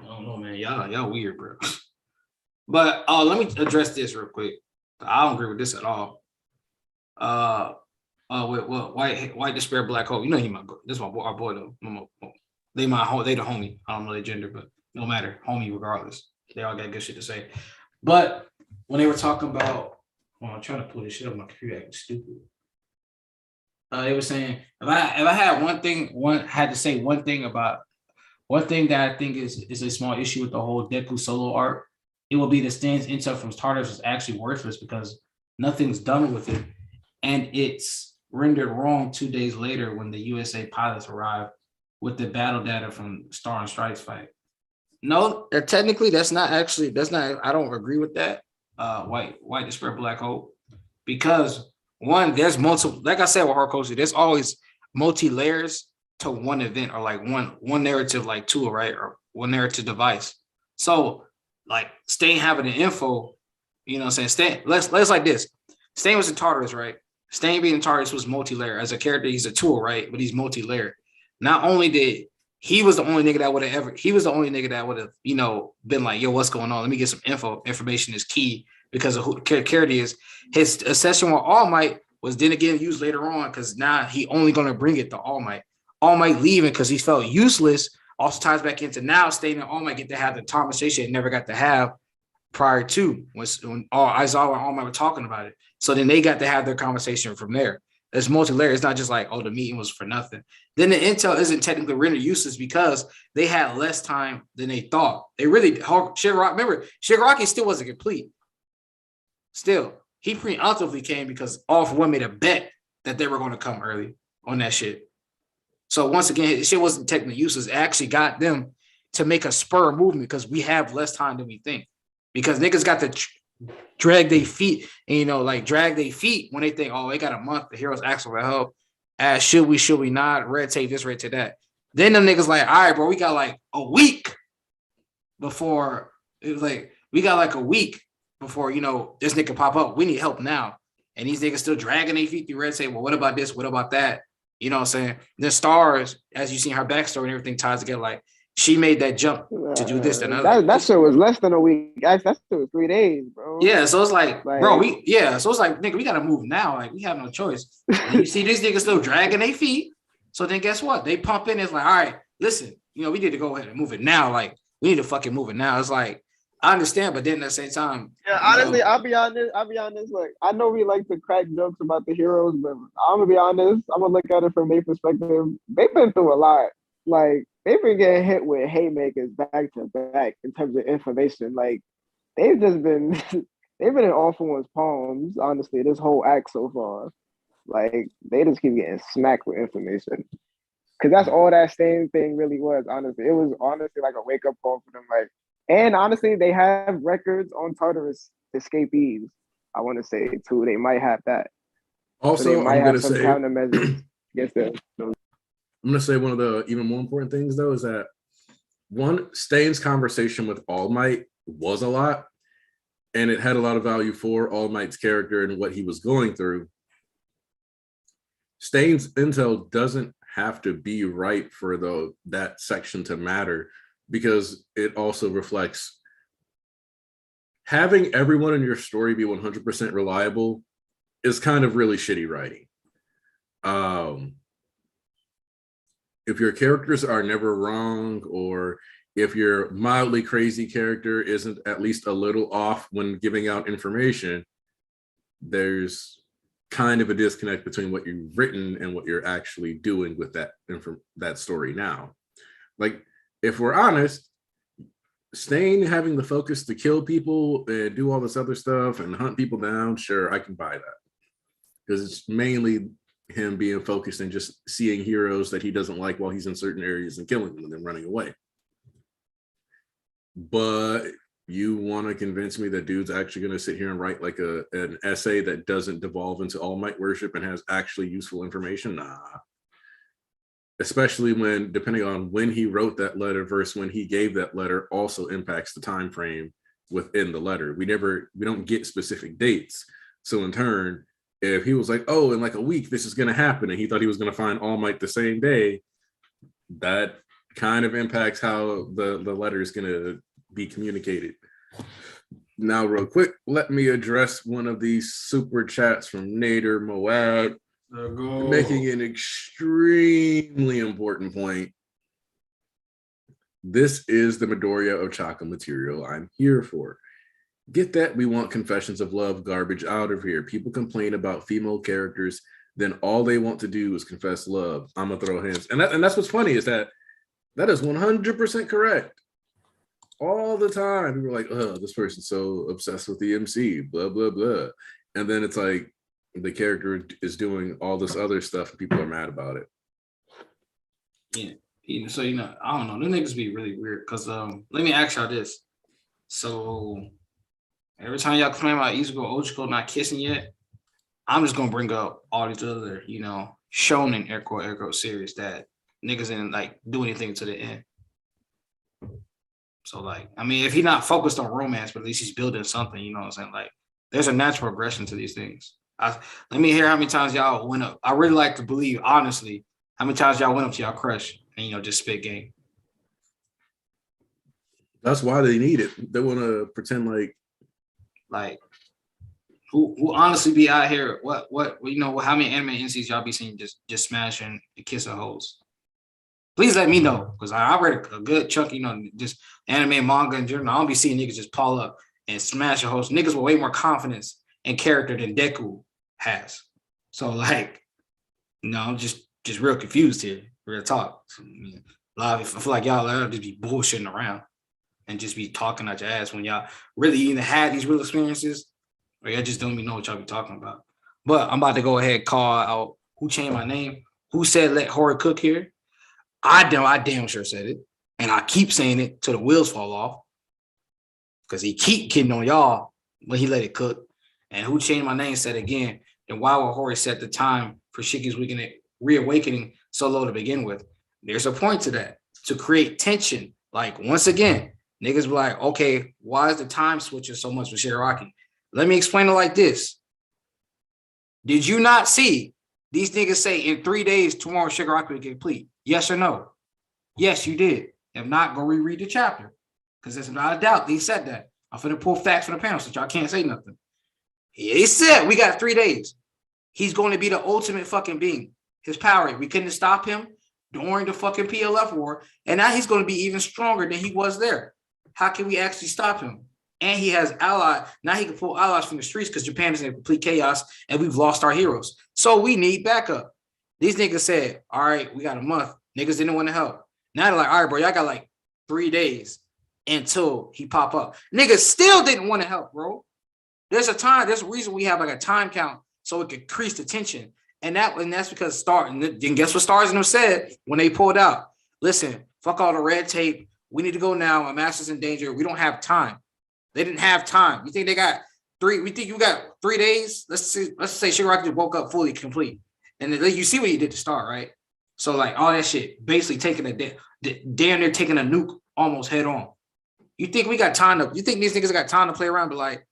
don't know, man. Y'all weird, bro. But let me address this real quick. I don't agree with this at all. White despair black hole. You know this is our boy though. They the homie. I don't know their gender, but no matter, homie regardless. They all got good shit to say. But when they were talking about, I'm trying to pull this shit up on my computer, acting stupid. They were saying if I had one thing that I think is a small issue with the whole Deku solo art, it will be the Stan's intel from Stardust is actually worthless because nothing's done with it, and it's rendered wrong 2 days later when the USA pilots arrive with the battle data from Star and Strike's fight. No, technically that's not. I don't agree with that. White despair black hole, because one, there's multiple. Like I said with Horikoshi, there's always multi layers to one event or like one narrative like tool, right, or one narrative device. So like Stain having the info, you know what I'm saying? Stain, let's like this. Stain was in Tartarus, right? Stain being in Tartarus was multi-layer. As a character, he's a tool, right? But he's multi-layer. Not only did he was the only nigga that would have, been like, yo, what's going on? Let me get some info. Information is key because of who the character is. His session with All Might was then again used later on because now he only going to bring it to All Might. All Might leaving because he felt useless also ties back into now stating All Might get to have the conversation it never got to have prior to when Aizawa and All Might were talking about it. So then they got to have their conversation from there. It's multi-layer. It's not just like, oh, the meeting was for nothing. Then the intel isn't technically rendered useless because they had less time than they thought. They really, Shigaraki still wasn't complete. Still, he preemptively came because All For One made a bet that they were going to come early on that shit. So once again, shit wasn't technically useless. It actually got them to make a spur movement because we have less time than we think. Because niggas got to drag their feet and, drag their feet when they think, oh, they got a month. The heroes ask for help. Should we not? Red tape this, red tape that. Then them niggas like, all right, bro, we got like a week before it was like, we got like a week before, this nigga pop up. We need help now. and these niggas still dragging their feet through red, say, well, what about this? What about that? You know what I'm saying? The stars, as you see her backstory and everything ties together, like she made that jump to do this and other. That shit was less than a week. That shit was 3 days, bro. Yeah, so it's like, bro, so it's like, nigga, we gotta move now. Like, we have no choice. And you see these niggas still dragging their feet. So then guess what? They pump in, it's like, all right, listen, you know, we need to go ahead and move it now. Like, we need to fucking move it now. It's like, I understand, but then at the same time, yeah, honestly, I'll be honest. Like, I know we like to crack jokes about the heroes, but I'm gonna be honest. I'm gonna look at it from their perspective. They've been through a lot. Like, they've been getting hit with haymakers back to back in terms of information. Like, they've just been they've been in all for one's palms. Honestly, this whole act so far, like, they just keep getting smacked with information. Cause that's all that same thing really was. Honestly, it was honestly like a wake up call for them. Like. And honestly, they have records on Tartarus escapees. I want to say too, they might have that. Also, so they might I'm have gonna some say, countermeasures against them. I'm gonna say one of the even more important things though is that Stain's conversation with All Might was a lot, and it had a lot of value for All Might's character and what he was going through. Stain's intel doesn't have to be right for that section to matter, because it also reflects having everyone in your story be 100% reliable is kind of really shitty writing. If your characters are never wrong, or if your mildly crazy character isn't at least a little off when giving out information, there's kind of a disconnect between what you've written and what you're actually doing with that story now. Like, if we're honest, Stain having the focus to kill people and do all this other stuff and hunt people down, sure, I can buy that. Because it's mainly him being focused and just seeing heroes that he doesn't like while he's in certain areas and killing them and then running away. But you want to convince me that dude's actually going to sit here and write like an essay that doesn't devolve into All Might worship and has actually useful information? Nah. Especially when, depending on when he wrote that letter versus when he gave that letter, also impacts the time frame within the letter. We don't get specific dates. So in turn, if he was like, oh, in like a week this is going to happen, and he thought he was going to find All Might the same day, that kind of impacts how the letter is going to be communicated. Now, real quick, let me address one of these super chats from Nader Moab, making an extremely important point. This is the Midoriya Ochaka material I'm here for. Get that we want confessions of love garbage out of here. People complain about female characters, then all they want to do is confess love. I'm gonna throw hands. And that's what's funny, is that is 100% correct. All the time, people are like, oh, this person's so obsessed with the MC, blah, blah, blah. And then it's like, the character is doing all this other stuff and people are mad about it. Yeah. So, I don't know. Them niggas be really weird. Because let me ask y'all this. So, every time y'all complain about Izuku Ochako not kissing yet, I'm just going to bring up all these other, shonen air quote series that niggas didn't, do anything to the end. So, if he's not focused on romance, but at least he's building something, you know what I'm saying? There's a natural progression to these things. Let me hear how many times y'all went up. I really like to believe, honestly, how many times y'all went up to y'all crush and, just spit game. That's why they need it. They want to pretend who honestly be out here, what, how many anime NCs y'all be seeing just smashing and kissing hoes? Please let me know, because I read a good chunk, just anime and manga in general. I don't be seeing niggas just pull up and smash a host. Niggas with way more confidence and character than Deku has. So I'm just real confused here. Real talk. I feel like y'all just be bullshitting around and just be talking out your ass when y'all really either had these real experiences or y'all just don't even know what y'all be talking about. But I'm about to go ahead and call out who changed my name. Who said let Hori cook here? I damn sure said it. And I keep saying it till the wheels fall off. Because he keep kidding on y'all when he let it cook. And who changed my name said again, and why would Hori set the time for Shiki's reawakening so low to begin with? There's a point to that, to create tension. Once again, niggas be like, okay, why is the time switching so much with Shigaraki? Let me explain it like this. Did you not see these niggas say in 3 days tomorrow Shigaraki will get complete? Yes or no? Yes, you did. If not, go reread the chapter. Because there's not a doubt they said that. I'm finna pull facts from the panel so y'all can't say nothing. He said we got 3 days. He's going to be the ultimate fucking being. His power, we couldn't stop him during the fucking PLF war. And now he's going to be even stronger than he was there. How can we actually stop him? And he has allies. Now he can pull allies from the streets because Japan is in complete chaos and we've lost our heroes. So we need backup. These niggas said, all right, we got a month. Niggas didn't want to help. Now they're like, all right, bro, y'all got like 3 days until he pop up. Niggas still didn't want to help, bro. There's a reason we have like a time count so it could increase the tension. And that's because Star, and guess what Stars and them said when they pulled out? Listen, fuck all the red tape. We need to go now. My master's in danger. We don't have time. They didn't have time. You think they got 3? We think you got 3 days? Let's say Shigaraki woke up fully complete. And then you see what he did to Star, right? So like all that shit, basically taking damn near taking a nuke almost head on. You think we got time to? You think these niggas got time to play around? But like,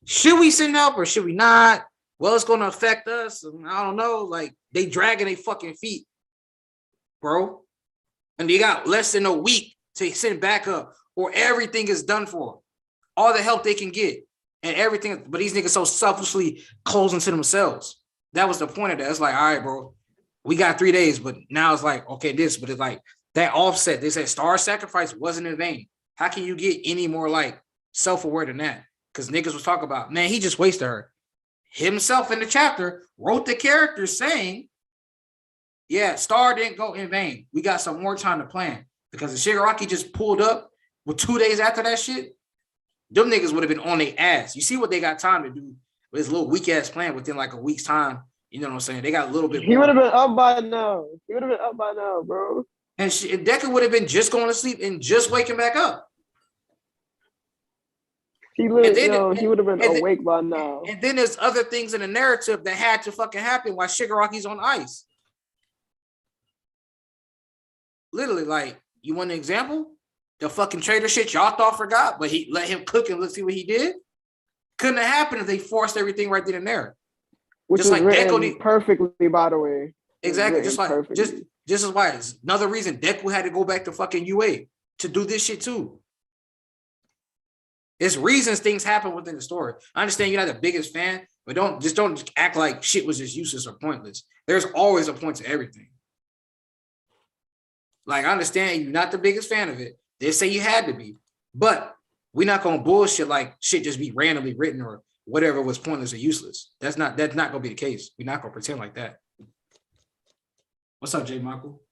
should we send help or should we not? Well, it's going to affect us. I don't know. Like, they dragging their fucking feet, bro. And they got less than a week to send backup or everything is done for. All the help they can get and everything. But these niggas so selfishly closing to themselves. That was the point of that. It's like, all right, bro, we got 3 days. But now it's like, okay, but it's like that offset. They said Star sacrifice wasn't in vain. How can you get any more like self-aware than that? Because niggas was talking about, man, he just wasted her. Himself in the chapter wrote the character saying, yeah, Star didn't go in vain. We got some more time to plan. Because if Shigaraki just pulled up with 2 days after that shit, them niggas would have been on their ass. You see what they got time to do with this little weak ass plan within like a week's time. You know what I'm saying? They got a little bit more. He would have been up by now. Bro. And Deku would have been just going to sleep and just waking back up. He would have been awake by now. And then there's other things in the narrative that had to fucking happen while Shigaraki's on ice. Literally, like, you want an example? The fucking traitor shit y'all thought forgot, but he let him cook and let's see what he did. Couldn't have happened if they forced everything right then and there. Which just was like written perfectly, by the way. Exactly. Just as why it's another reason Deku had to go back to fucking UA to do this shit too. It's reasons things happen within the story. I understand you're not the biggest fan, but don't act like shit was just useless or pointless. There's always a point to everything. Like, I understand you're not the biggest fan of it. They say you had to be, but we're not gonna bullshit like shit just be randomly written or whatever was pointless or useless. That's not gonna be the case. We're not gonna pretend like that. What's up, J. Michael?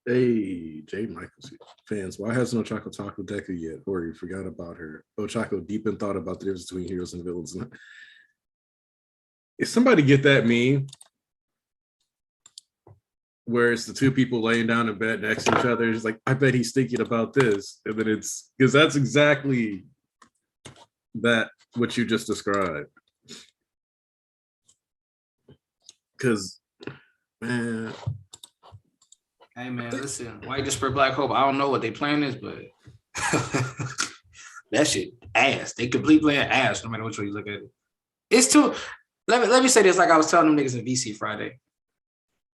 Hey, Jay Michaels fans, why hasn't Ochako talked with Deku yet? Or you forgot about her? Ochako deep in thought about the difference between heroes and villains. If somebody get that meme where it's the two people laying down in bed next to each other, it's like, I bet he's thinking about this. And then it's because that's exactly that what you just described. Because, man. Hey man, listen, why you just spread Black Hope? I don't know what they plan is, but that shit ass. They complete playing ass, no matter which way you look at it. It's too. Let me say this, like I was telling them niggas in VC Friday.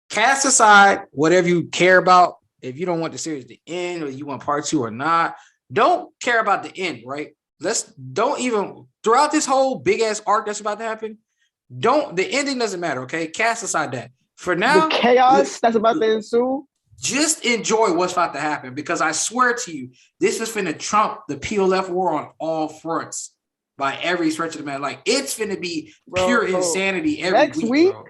Cast aside whatever you care about. If you don't want the series to end or you want part 2 or not, don't care about the end, right? Don't even throughout this whole big ass arc that's about to happen. The ending doesn't matter, okay? Cast aside that. For now, the chaos that's about to ensue. Just enjoy what's about to happen because I swear to you, this is finna trump the PLF war on all fronts by every stretch of the man. Like, it's finna be pure insanity every week, bro.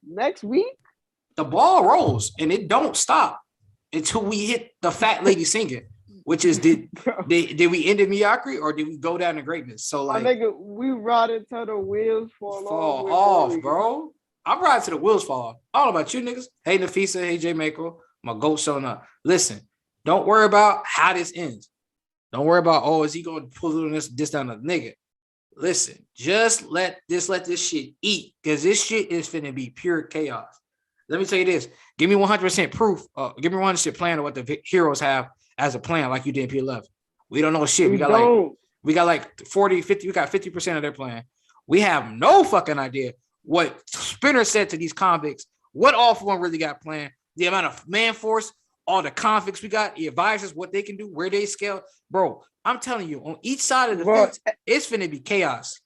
Next week? The ball rolls and it don't stop until we hit the fat lady singing, which is did we end in mediocrity or did we go down to greatness? So like, we ride until the wheels fall off, bro. I'm riding to the wheels fall off. I don't know about you niggas. Hey, Nafisa. Hey, J. Mako. My goat showing up. Listen, don't worry about how this ends. Don't worry about, is he going to pull this down the nigga? Listen, just let this shit eat because this shit is finna be pure chaos. Let me tell you this. Give me 100% proof. Give me 100% plan of what the heroes have as a plan like you did in PLF. We don't know shit. We got We got like 40, 50, we got 50% of their plan. We have no fucking idea what Spinner said to these convicts, what all for one really got planned, the amount of man force, all the convicts we got, the advisors, what they can do, where they scale. Bro, I'm telling you, on each side of the fence, it's finna be chaos.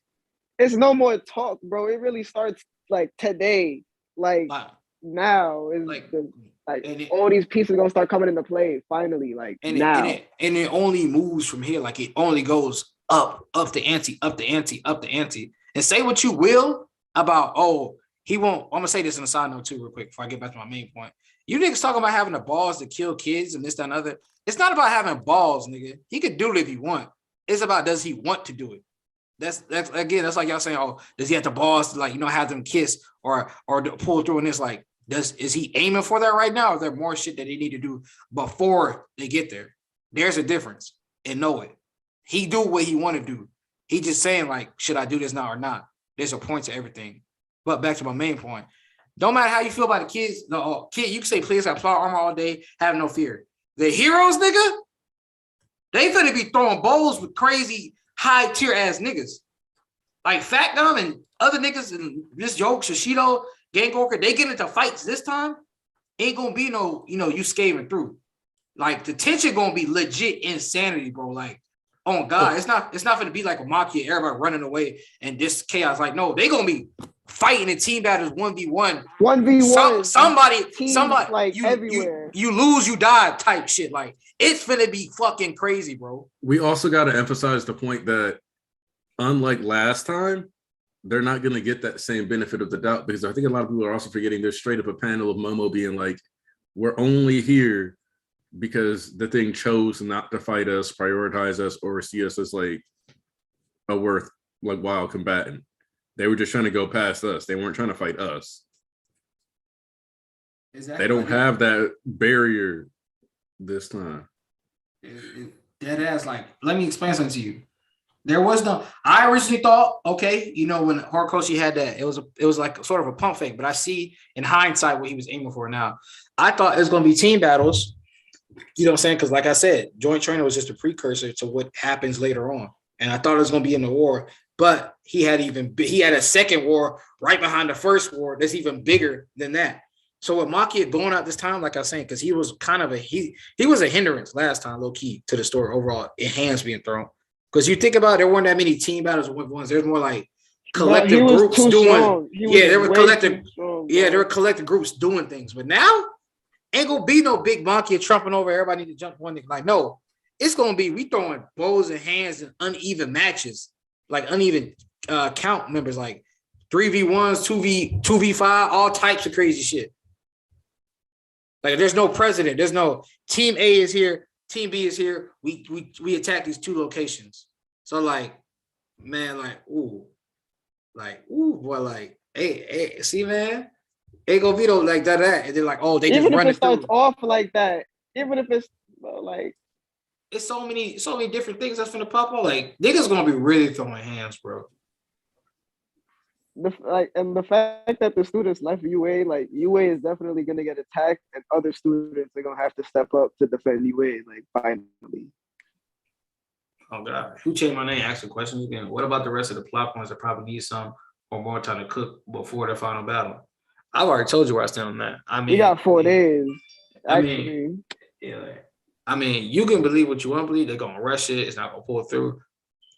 It's no more talk, bro. It really starts like today. Like now is all these pieces gonna start coming into play finally. Like now. And it only moves from here. Like it only goes up the ante, up the ante, up the ante. And say what you will about, he won't. I'm gonna say this in a side note too, real quick, before I get back to my main point. You niggas talking about having the balls to kill kids and this, that, and other. It's not about having balls, nigga. He could do it if he want. It's about, does he want to do it? That's again, that's like y'all saying, does he have the balls to, like, have them kiss or pull through? And it's like, is he aiming for that right now? Or is there more shit that they need to do before they get there? There's a difference, and know it. He do what he want to do. He just saying, like, should I do this now or not? There's a point to everything. But back to my main point. Don't matter how you feel about the kids. The kid, you can say, please have plot armor all day, have no fear. The heroes, nigga, they finna be throwing bowls with crazy high tier ass niggas. Like Fat Gum and other niggas and this Yoke, Shishido, Gang Orca, they get into fights this time. Ain't gonna be no, you scaling through. Like the tension gonna be legit insanity, bro. Like, oh God, it's not gonna be like a Maki, everybody running away and this chaos. Like, no, they gonna be fighting in team battles 1v1. 1v1. Somebody like everywhere. You lose, you die type shit. Like, it's finna be fucking crazy, bro. We also got to emphasize the point that, unlike last time, they're not going to get that same benefit of the doubt, because I think a lot of people are also forgetting there's straight up a panel of Momo being like, we're only here because the thing chose not to fight us, prioritize us, or see us as like a worthwhile combatant. They were just trying to go past us. They weren't trying to fight us. Exactly. They don't have that barrier this time. Dead ass, like, let me explain something to you. There was no, I originally thought, okay, when Horikoshi had that, it was like sort of a pump fake, but I see in hindsight what he was aiming for now. I thought it was going to be team battles, you know what I'm saying? Because like I said, joint training was just a precursor to what happens later on. And I thought it was going to be in the war, but he had a second war right behind the first war that's even bigger than that. So with Maki going out this time, like I was saying, because he was kind of he was a hindrance last time, low key, to the story overall, in hands being thrown. Because you think about it, there weren't that many team battles with ones. There's more like collective groups doing. There were collective groups doing things. But now, ain't gonna be no big Maki trumping over. Everybody need to jump one nigga. Like, no, it's gonna be we throwing bows and hands in uneven matches, like uneven count members, like 3v1s, 2v5, all types of crazy shit. Like, there's no president. There's no team A is here, team B is here. We attack these two locations. So like, man, boy, like, hey, see, man, ain't gonna be no like that. And they're like, oh, they just run it through. Even if it starts off like that, even if it's like, it's so many different things that's gonna pop up. Like, niggas gonna be really throwing hands, bro. The fact that the students left UA, like UA is definitely gonna get attacked, and other students are gonna have to step up to defend UA. Like, finally. Oh God, who changed my name? Ask the question again. What about the rest of the plot points that probably need some or more time to cook before their final battle? I've already told you where I stand on that. I mean, you got 4 days. I mean, you can believe what you want to believe. They're gonna rush it. It's not gonna pull through.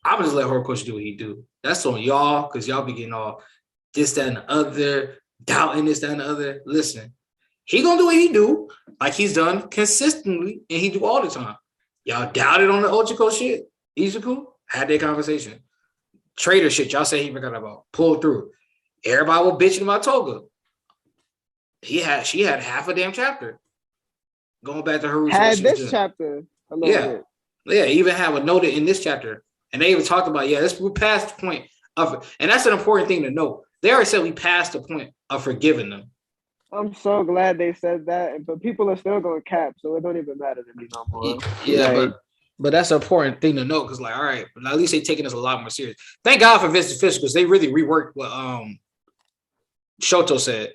I'm gonna just let Horikoshi do what he do. That's on y'all, because y'all be getting all this, that, and the other, doubting this, that, and the other. Listen, he gonna do what he do, like he's done consistently, and he do all the time. Y'all doubted on the Ochiko shit. Izuku had that conversation. Traitor shit, y'all say he forgot about. Pulled through. Everybody was bitching about Toga. She had half a damn chapter. Going back to her. Had this chapter a little bit. Yeah, even have a note in this chapter. And they even talked about, we passed the point of, and that's an important thing to know. They already said we passed the point of forgiving them. I'm so glad they said that, but people are still going to cap, so it don't even matter to me no more. Yeah, like, but that's an important thing to know, because like, all right, but at least they taking us a lot more serious. Thank God for Vince Fish, because they really reworked what Shoto said.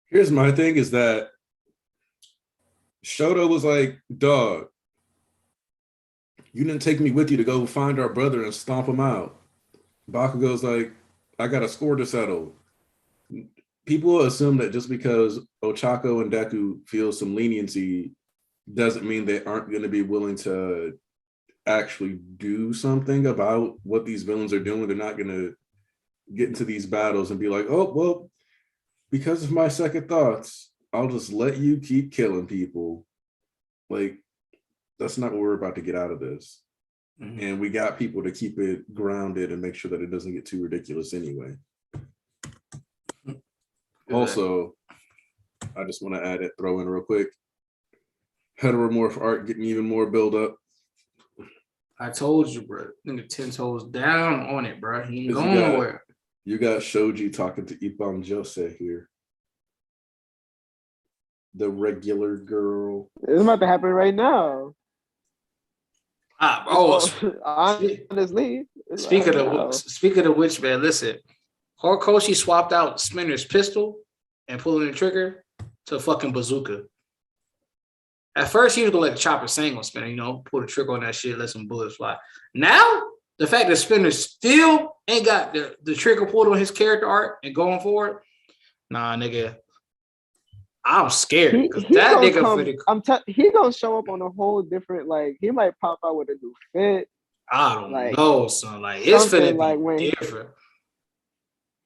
Here's my thing is that Shoto was like, dog, You didn't take me with you to go find our brother and stomp him out. Bakugo's like, I got a score to settle. People assume that just because Ochako and Deku feel some leniency doesn't mean they aren't going to be willing to actually do something about what these villains are doing. They're not going to get into these battles and be like, oh, well, because of my second thoughts, I'll just let you keep killing people. Like, that's not what we're about to get out of this. Mm-hmm. And we got people to keep it grounded and make sure that it doesn't get too ridiculous anyway. Also, I just want to throw in real quick. Heteromorph art getting even more build up. I told you, bro. Nigga 10 toes down on it, bro. He ain't going nowhere. You got Shoji talking to Ippon Jose here. The regular girl. It's about to happen right now. Honestly. Speaking of which, man, listen. Horikoshi swapped out Splinter's pistol and pulling the trigger to a fucking bazooka. At first, he was gonna let the chopper sing on Splinter, pull the trigger on that shit, let some bullets fly. Now, the fact that Splinter still ain't got the trigger pulled on his character art and going forward, nah, nigga, I'm scared. He gonna show up on a whole different, like, he might pop out with a new fit. I don't know, son. Like, it's finna be different.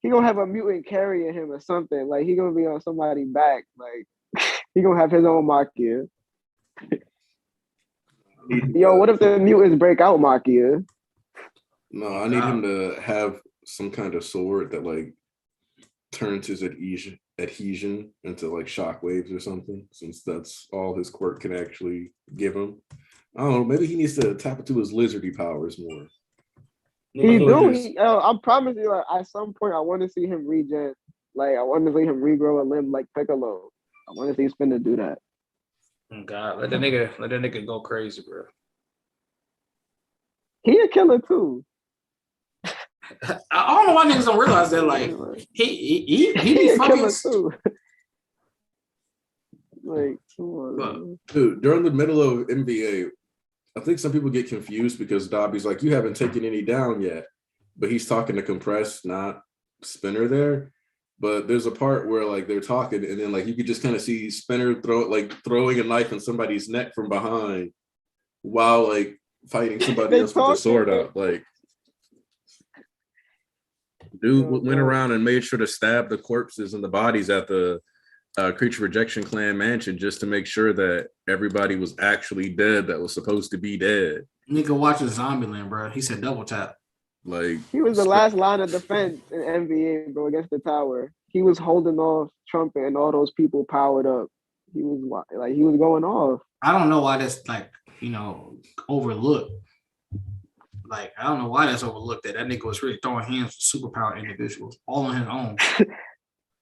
He gonna have a mutant carrying him or something. Like, he gonna be on somebody's back. Like, he gonna have his own Makia. Yo, what if the mutants break out Makia? No, I need him to have some kind of sword that, like, turns his adhesion into, like, shockwaves or something, since that's all his quirk can actually give him. I don't know, maybe he needs to tap into his lizardy powers more. I promise you, like, at some point, I want to see him regen. Like, I want to see him regrow a limb like Piccolo. I want to see Spin to do that. Oh God, let that nigga go crazy, bro. He a killer too. I don't know why niggas don't realize that. Like, he be fucking too. Like, come on, dude. During the middle of NBA, I think some people get confused because Dobby's like, you haven't taken any down yet, but he's talking to Compress, not Spinner there. But there's a part where, like, they're talking, and then, like, you could just kind of see Spinner throwing a knife in somebody's neck from behind while, like, fighting somebody else with the sword out. Like, dude went around and made sure to stab the corpses and the bodies at the Creature Rejection Clan mansion just to make sure that everybody was actually dead that was supposed to be dead. Nigga watching Zombieland, bro. He said double tap. Like, he was the last line of defense in NBA, bro, against the tower. He was holding off Trumpet and all those people powered up. He was going off. I don't know why that's, like, overlooked. Like, I don't know why that's overlooked. That nigga was really throwing hands with superpower individuals all on his own.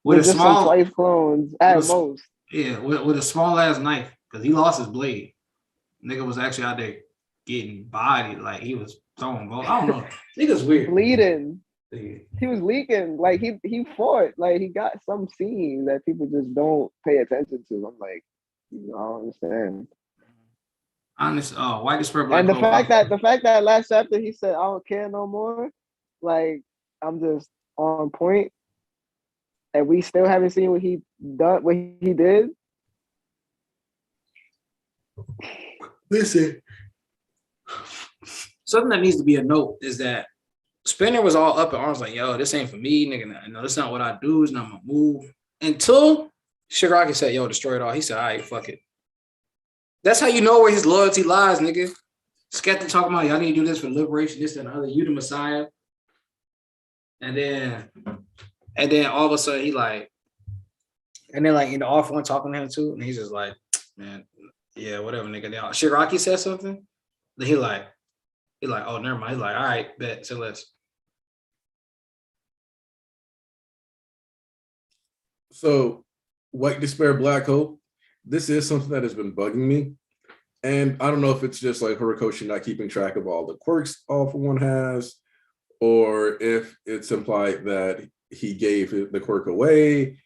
With a small twice clones at most. Yeah, with a small ass knife, because he lost his blade. Nigga was actually out there getting bodied, like he was throwing balls. I don't know. Nigga's weird. Bleeding. Yeah. He was leaking. Like he fought. Like he got some scene that people just don't pay attention to. I'm like, I don't understand. Honest, white disperse black. And the fact that last chapter he said, I don't care no more. Like, I'm just on point. And we still haven't seen what he did. Listen, something that needs to be a note is that Spinner was all up in arms, like, yo, this ain't for me, nigga. No, this not what I do. It's not my move. Until Shigaraki said, yo, destroy it all. He said, all right, fuck it. That's how you know where his loyalty lies, nigga. Skeptic talking about, y'all need to do this for liberation, this and the other. You the Messiah. And then all of a sudden he like, and then, like, in the off one talking to him too, and he's just like, man, yeah, whatever, nigga. Now Shiraki said something, then he like, oh, never mind. He's like, all right, bet, so let's. So, White Despair, Black Hope, this is something that has been bugging me. And I don't know if it's just like Horikoshi not keeping track of all the quirks All For One has, or if it's implied that he gave the quirk away.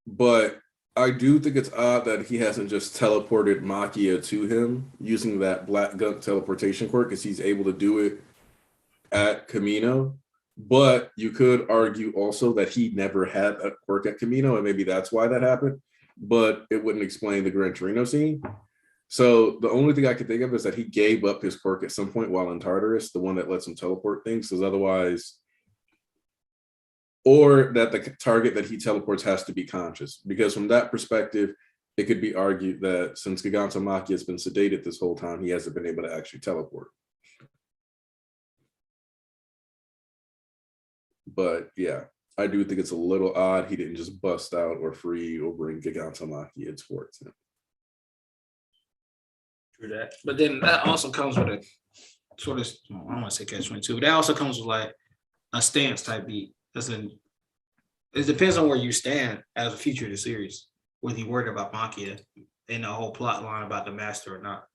But I do think it's odd that he hasn't just teleported Makia to him using that black gun teleportation quirk, because he's able to do it at Camino. But you could argue also that he never had a quirk at Camino, and maybe that's why that happened. But it wouldn't explain the Gran Torino scene. So the only thing I could think of is that he gave up his quirk at some point while in Tartarus, the one that lets him teleport things, because otherwise, or that the target that he teleports has to be conscious. Because from that perspective, it could be argued that since Gigantomachia has been sedated this whole time, he hasn't been able to actually teleport. But yeah, I do think it's a little odd he didn't just bust out or free or bring Gigantomachia towards him. True that. But then that also comes with a sort of, I don't want to say catch-22, but that also comes with like a stance type beat. Listen, it depends on where you stand as a future of the series, whether you're worried about Makia and the whole plot line about the master or not.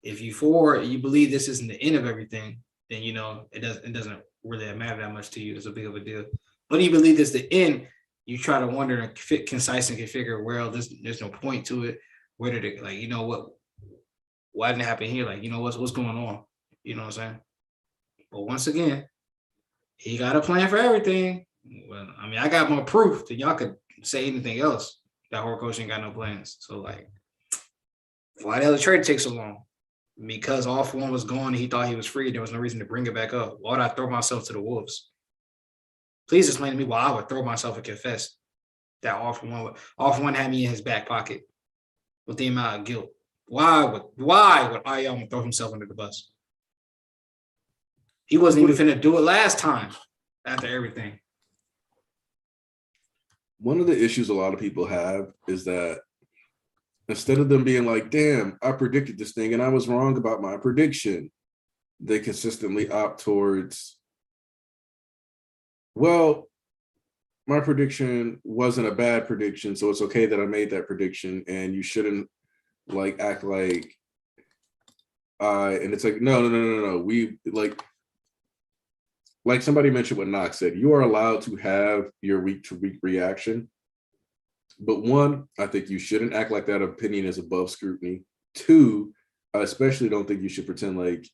If you believe this isn't the end of everything, then you know it doesn't really matter that much to you. It's a big of a deal. But if you believe this the end, you try to wonder and fit concise and configure, well, there's no point to it. Where did it, like, you know what? Why didn't it happen here? Like, you know what's going on? You know what I'm saying? But once again, he got a plan for everything. Well, I mean, I got more proof than y'all could say anything else. That Horikoshi ain't got no plans. So, like, why the other trade take so long? Because All For One was gone and he thought he was free. There was no reason to bring it back up. Why would I throw myself to the wolves? Please explain to me why I would throw myself and confess that All For One had me in his back pocket with the amount of guilt. Why would Ayama throw himself under the bus? He wasn't even finna do it last time after everything. One of the issues a lot of people have is that instead of them being like, damn, I predicted this thing and I was wrong about my prediction, they consistently opt towards, well, my prediction wasn't a bad prediction, so it's okay that I made that prediction, and you shouldn't like act like and it's like, no. We like somebody mentioned what Knox said, you are allowed to have your week-to-week reaction. But one, I think you shouldn't act like that opinion is above scrutiny. Two, I especially don't think you should pretend like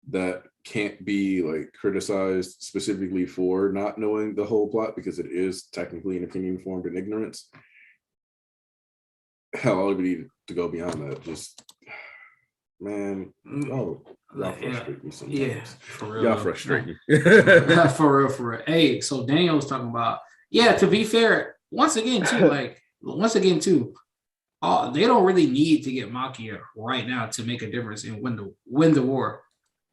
that can't be like criticized specifically for not knowing the whole plot, because it is technically an opinion formed in ignorance. Hell, all we need to go beyond that. Just, man, y'all frustrate me sometimes. Yeah, for real. Y'all frustrate me. For real. Hey, so Daniel was talking about, yeah, to be fair, once again, too, they don't really need to get Makia right now to make a difference and win the war.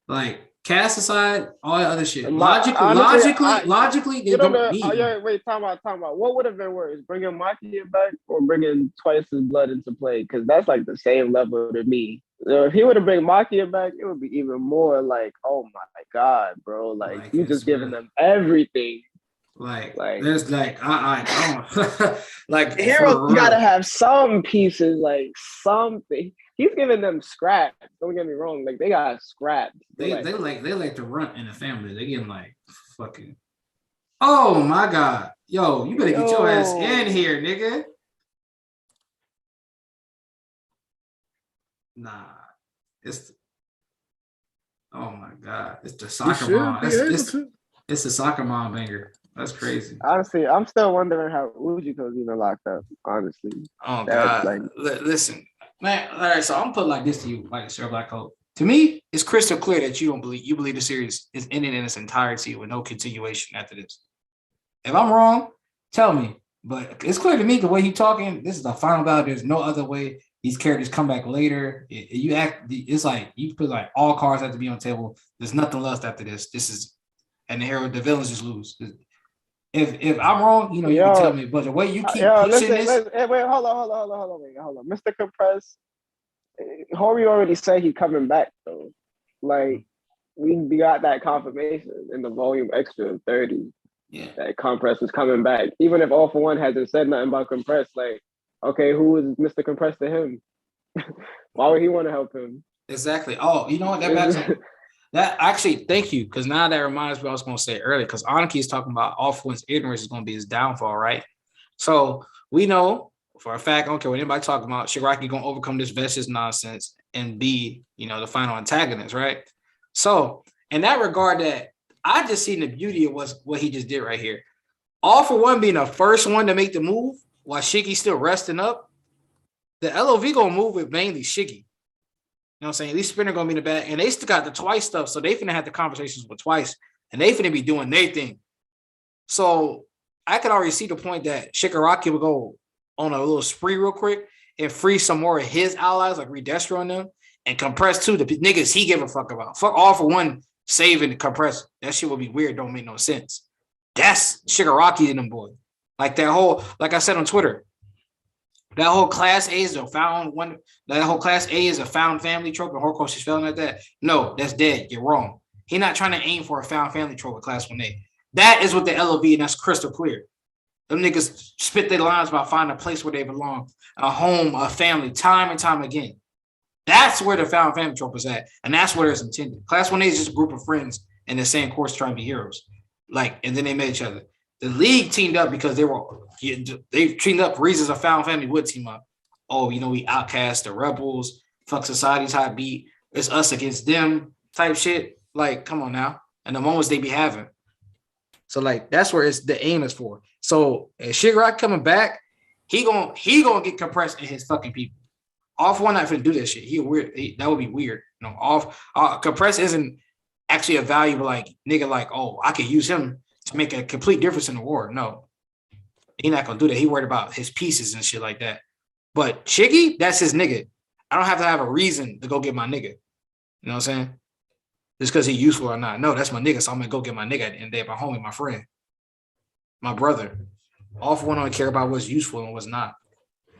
Like, cast aside all that other shit. Logically, they don't need. Wait, time out. What would have been worse, bringing Makia back or bringing twice his blood into play? Because that's like the same level to me. So if he would have bring Makia back, it would be even more like, oh my God, bro! Like you just giving them everything. Like there's like I don't like heroes gotta have some pieces, like something. He's giving them scraps. Don't get me wrong, like they got scraps. They like to run in the family. They getting like fucking. Oh my God, yo, you better get your ass in here, nigga. Nah, oh my God, it's the soccer mom. It's the soccer mom banger. That's crazy. Honestly, I'm still wondering how Ujiko's even locked up. Honestly. Oh God. Listen, man. All right, so I'm put like this to you, like Sir Black Hope. To me, it's crystal clear that you believe the series is ending in its entirety with no continuation after this. If I'm wrong, tell me. But it's clear to me the way he's talking. This is the final battle. There's no other way. These characters come back later. It's like you put like all cards have to be on the table. There's nothing left after this. This is, and the villains just lose. If I'm wrong, you can tell me. But the way you keep pushing this, wait, hold on. Mr. Compress, Hori already said he's coming back though. Like we got that confirmation in the volume extra 30. Yeah, that Compress is coming back. Even if All For One hasn't said nothing about Compress, like, okay, who is Mr. Compress to him? Why would he want to help him? Exactly. Oh, you know what? That actually, thank you, because now that reminds me what I was going to say earlier, because Aniki is talking about All For One's ignorance is going to be his downfall, right? So we know for a fact, I don't care what anybody talking about, Shigaraki gonna overcome this Vicious nonsense and be, the final antagonist, right? So in that regard, that I just seen the beauty of what he just did right here. All for One being the first one to make the move while Shiggy's still resting up. The LOV gonna move with mainly Shiggy. You know what I'm saying? At least Spinner gonna be in the back, and they still got the Twice stuff, so they finna have the conversations with Twice, and they finna be doing their thing. So I could already see the point that Shigaraki would go on a little spree real quick and free some more of his allies, like Redestro and them, and compress too the niggas he give a fuck about. Fuck All for One saving the compress. That shit would be weird. Don't make no sense. That's Shigaraki and them boys. Like that whole, like I said on Twitter, that whole class A is a found one. That whole class A is a found family trope, and Horikoshi spelling like that. No, that's dead. You're wrong. He's not trying to aim for a found family trope with class 1A. That is what the LOV, and that's crystal clear. Them niggas spit their lines about finding a place where they belong, a home, a family, time and time again. That's where the found family trope is at, and that's where it's intended. Class 1A is just a group of friends in the same course trying to be heroes. And then they met each other. The league teamed up because they teamed up for reasons a found family would team up. Oh, we outcast the rebels, fuck society's hot beat. It's us against them type shit. Like, come on now. And the moments they be having. So that's where the aim is for. So if Shigaraki coming back, he gonna get compressed in his fucking people. All for One not finna do that shit. That would be weird. Compress isn't actually a valuable nigga oh, I could use him to make a complete difference in the war. No, he not gonna do that. He worried about his pieces and shit like that. But Shiggy, that's his nigga. I don't have to have a reason to go get my nigga. You know what I'm saying? Just because he's useful or not. No, that's my nigga, so I'm gonna go get my nigga at the end of the day, my homie, my friend, my brother. All for One don't care about what's useful and what's not.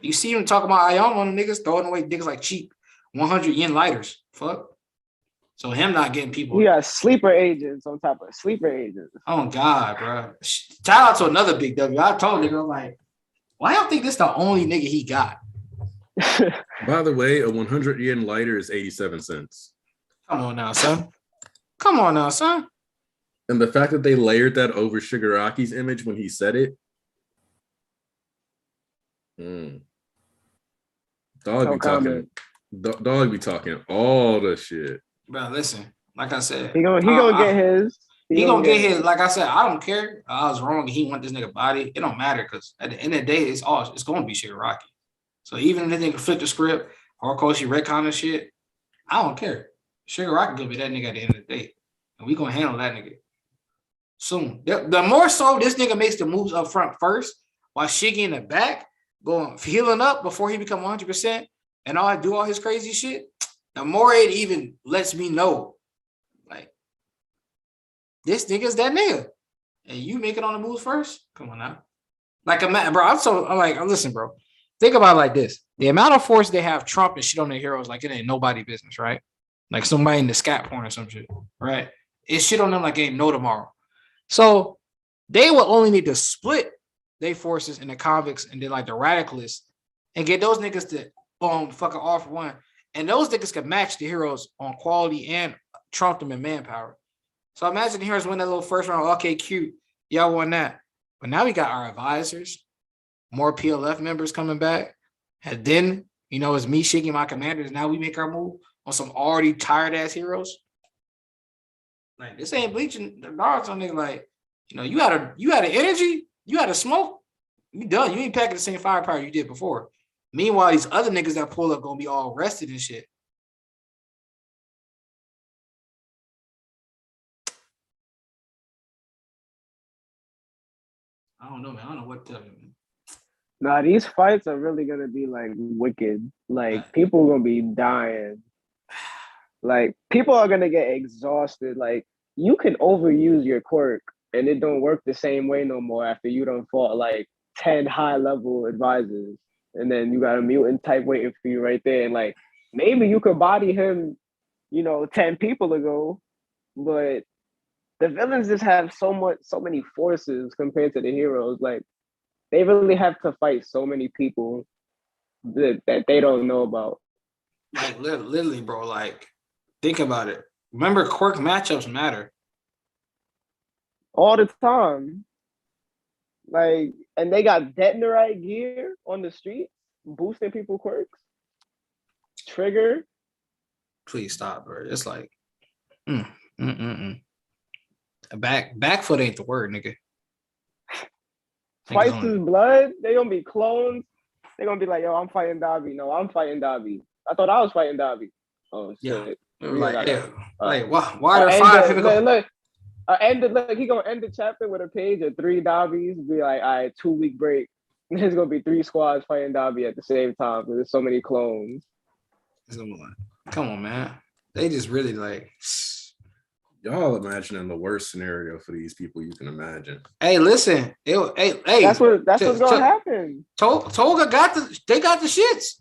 You see him talking about Ayama on the niggas, throwing away niggas like cheap 100 yen lighters. Fuck. So him not getting people. He got sleeper agents on top of sleeper agents. Oh God, bro. Shout out to another big W. I told nigga, why I don't think this the only nigga he got? By the way, a 100 yen lighter is 87 cents. Come on now, son. Come on now, son. And the fact that they layered that over Shigaraki's image when he said it. Dog be talking all the shit. Bro, listen, like I said. He gonna get his. He gonna get his. Like I said, I don't care. I was wrong. He want this nigga body. It don't matter because at the end of the day, it's going to be Shigaraki. So even if they nigga flip the script or Koshi retcon and shit, I don't care. Shigaraki gonna be that nigga at the end of the day, and we gonna handle that nigga soon. The more so this nigga makes the moves up front first, while Shiggy in the back going healing up before he become 100% and do all his crazy shit. The more it even lets me know, this nigga's that nigga, and you make it on the moves first. Come on now, listen, bro. Think about it like this: the amount of force they have Trump and shit on their heroes, it ain't nobody business, right? Like somebody in the scat porn or some shit, right? It's shit on them like ain't no tomorrow. So they will only need to split their forces in the convicts and then the radicalists and get those niggas to fucking All for One. And those niggas can match the heroes on quality and trump them in manpower. So imagine the heroes win that little first round. Okay, cute. Y'all won that. But now we got our advisors, more PLF members coming back. And then, it's me, Shiggy, my commanders. Now we make our move on some already tired ass heroes. This ain't bleaching the dogs on nigga. You had an energy, you had a smoke, you done. You ain't packing the same firepower you did before. Meanwhile, these other niggas that pull up gonna be all rested and shit. I don't know, man. I don't know what to tell you, man. Nah, these fights are really gonna be wicked. People are gonna be dying. People are gonna get exhausted. You can overuse your quirk and it don't work the same way no more after you done fought 10 high level advisors. And then you got a mutant type waiting for you right there. And maybe you could body him, 10 people ago, but the villains just have so many forces compared to the heroes. They really have to fight so many people that they don't know about. Literally, bro, think about it. Remember, quirk matchups matter. All the time. Like, and they got detonite gear on the street, boosting people quirks. Trigger. Please stop, bro. It's like, mm, mm, mm, mm. Back foot ain't the word, nigga. Twice his blood. They gonna be clones. They gonna be like, yo, I'm fighting Dobby. No, I'm fighting Dobby. I thought I was fighting Dobby. Oh shit. Yeah. Like, why are there five? Look, he gonna end the chapter with a page of 3 Dobbies. Be like, all right, 2-week break. There's gonna be 3 squads fighting Dobby at the same time because there's so many clones. Come on, man. They just really like. Y'all imagining the worst scenario for these people you can imagine. Hey, listen. Hey. That's what's gonna happen. Toga got the shits.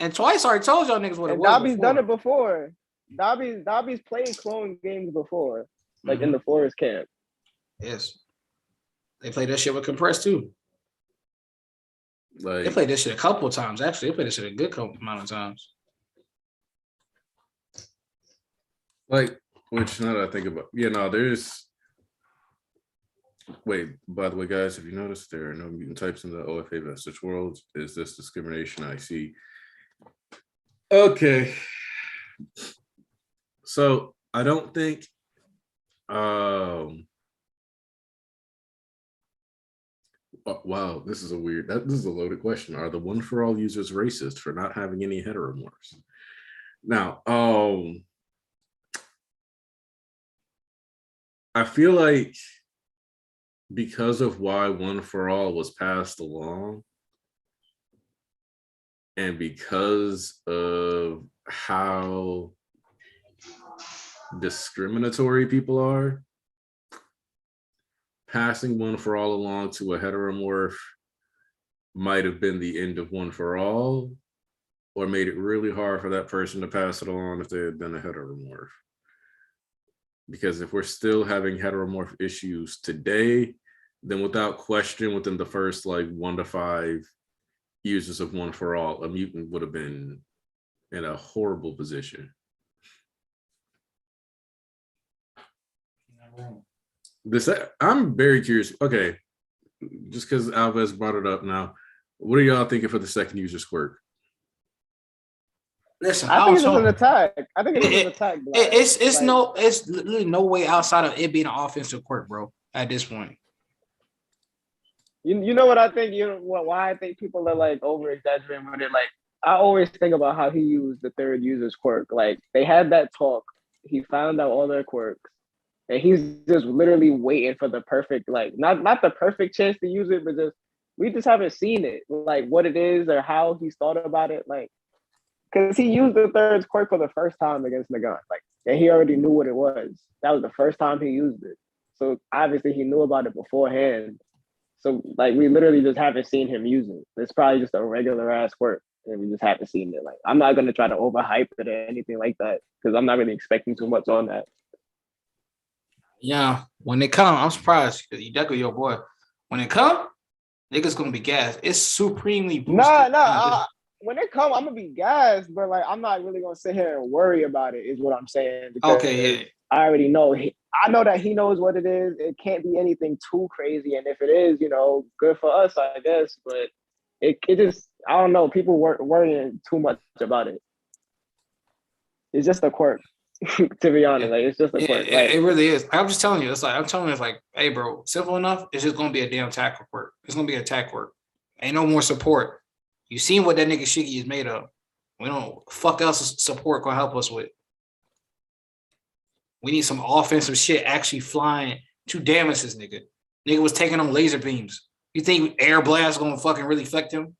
And twice I already told y'all niggas what it was. Dobby's done it before. Dobby's played clone games before, like in the forest camp. Yes. They played that shit with compressed too. Like, they played this shit a couple of times. Actually, they played this shit a good amount of times. Like, which now that I think about, there's. Wait, by the way, guys, if you notice, there are no mutant types in the OFA Vestige world. Is this discrimination I see? Okay. So I don't think wow, this is a loaded question. Are the One for All users racist for not having any heteromorphs? Now, I feel like because of why One for All was passed along, and because of how discriminatory people are, passing One for All along to a heteromorph might have been the end of One for All, or made it really hard for that person to pass it along if they had been a heteromorph. Because if we're still having heteromorph issues today, then without question, within the first like 1 to 5 users of One for All, a mutant would have been in a horrible position. I'm very curious. Okay, just because Alves brought it up now, what are y'all thinking for the second user's quirk? Listen, I think it's an attack. I think it's an attack. It's literally no way outside of it being an offensive quirk, bro. At this point, you know what I think. Why I think people are like over exaggerating with it. Like, I always think about how he used the third user's quirk. Like, they had that talk. He found out all their quirks, and he's just literally waiting for the perfect, like, not the perfect chance to use it, but we just haven't seen it, like what it is or how he's thought about it, like. Because he used the third quirk for the first time against Nagant. Like, and he already knew what it was. That was the first time he used it. So obviously he knew about it beforehand. So like we literally just haven't seen him use it. It's probably just a regular ass quirk. And we just haven't seen it. Like, I'm not gonna try to overhype it or anything like that. Because I'm not really expecting too much on that. Yeah. When they come, I'm surprised because you definitely your boy. When they come, niggas gonna be gassed. It's supremely boosted. When they come, I'm gonna be gassed, but like I'm not really gonna sit here and worry about it. Is what I'm saying. Okay, yeah. I already know. I know that he knows what it is. It can't be anything too crazy, and if it is, good for us, I guess. But it just, I don't know. People worrying too much about it. It's just a quirk, to be honest. Like, it's just a quirk. Like, it really is. I'm just telling you. It's like, hey, bro, simple enough. It's just gonna be a damn tackle quirk. It's gonna be a attack quirk. Ain't no more support. You seen what that nigga Shiggy is made of. We don't fuck else support gonna help us with. We need some offensive shit actually flying to damage this nigga. Nigga was taking on laser beams. You think air blast gonna fucking really affect him?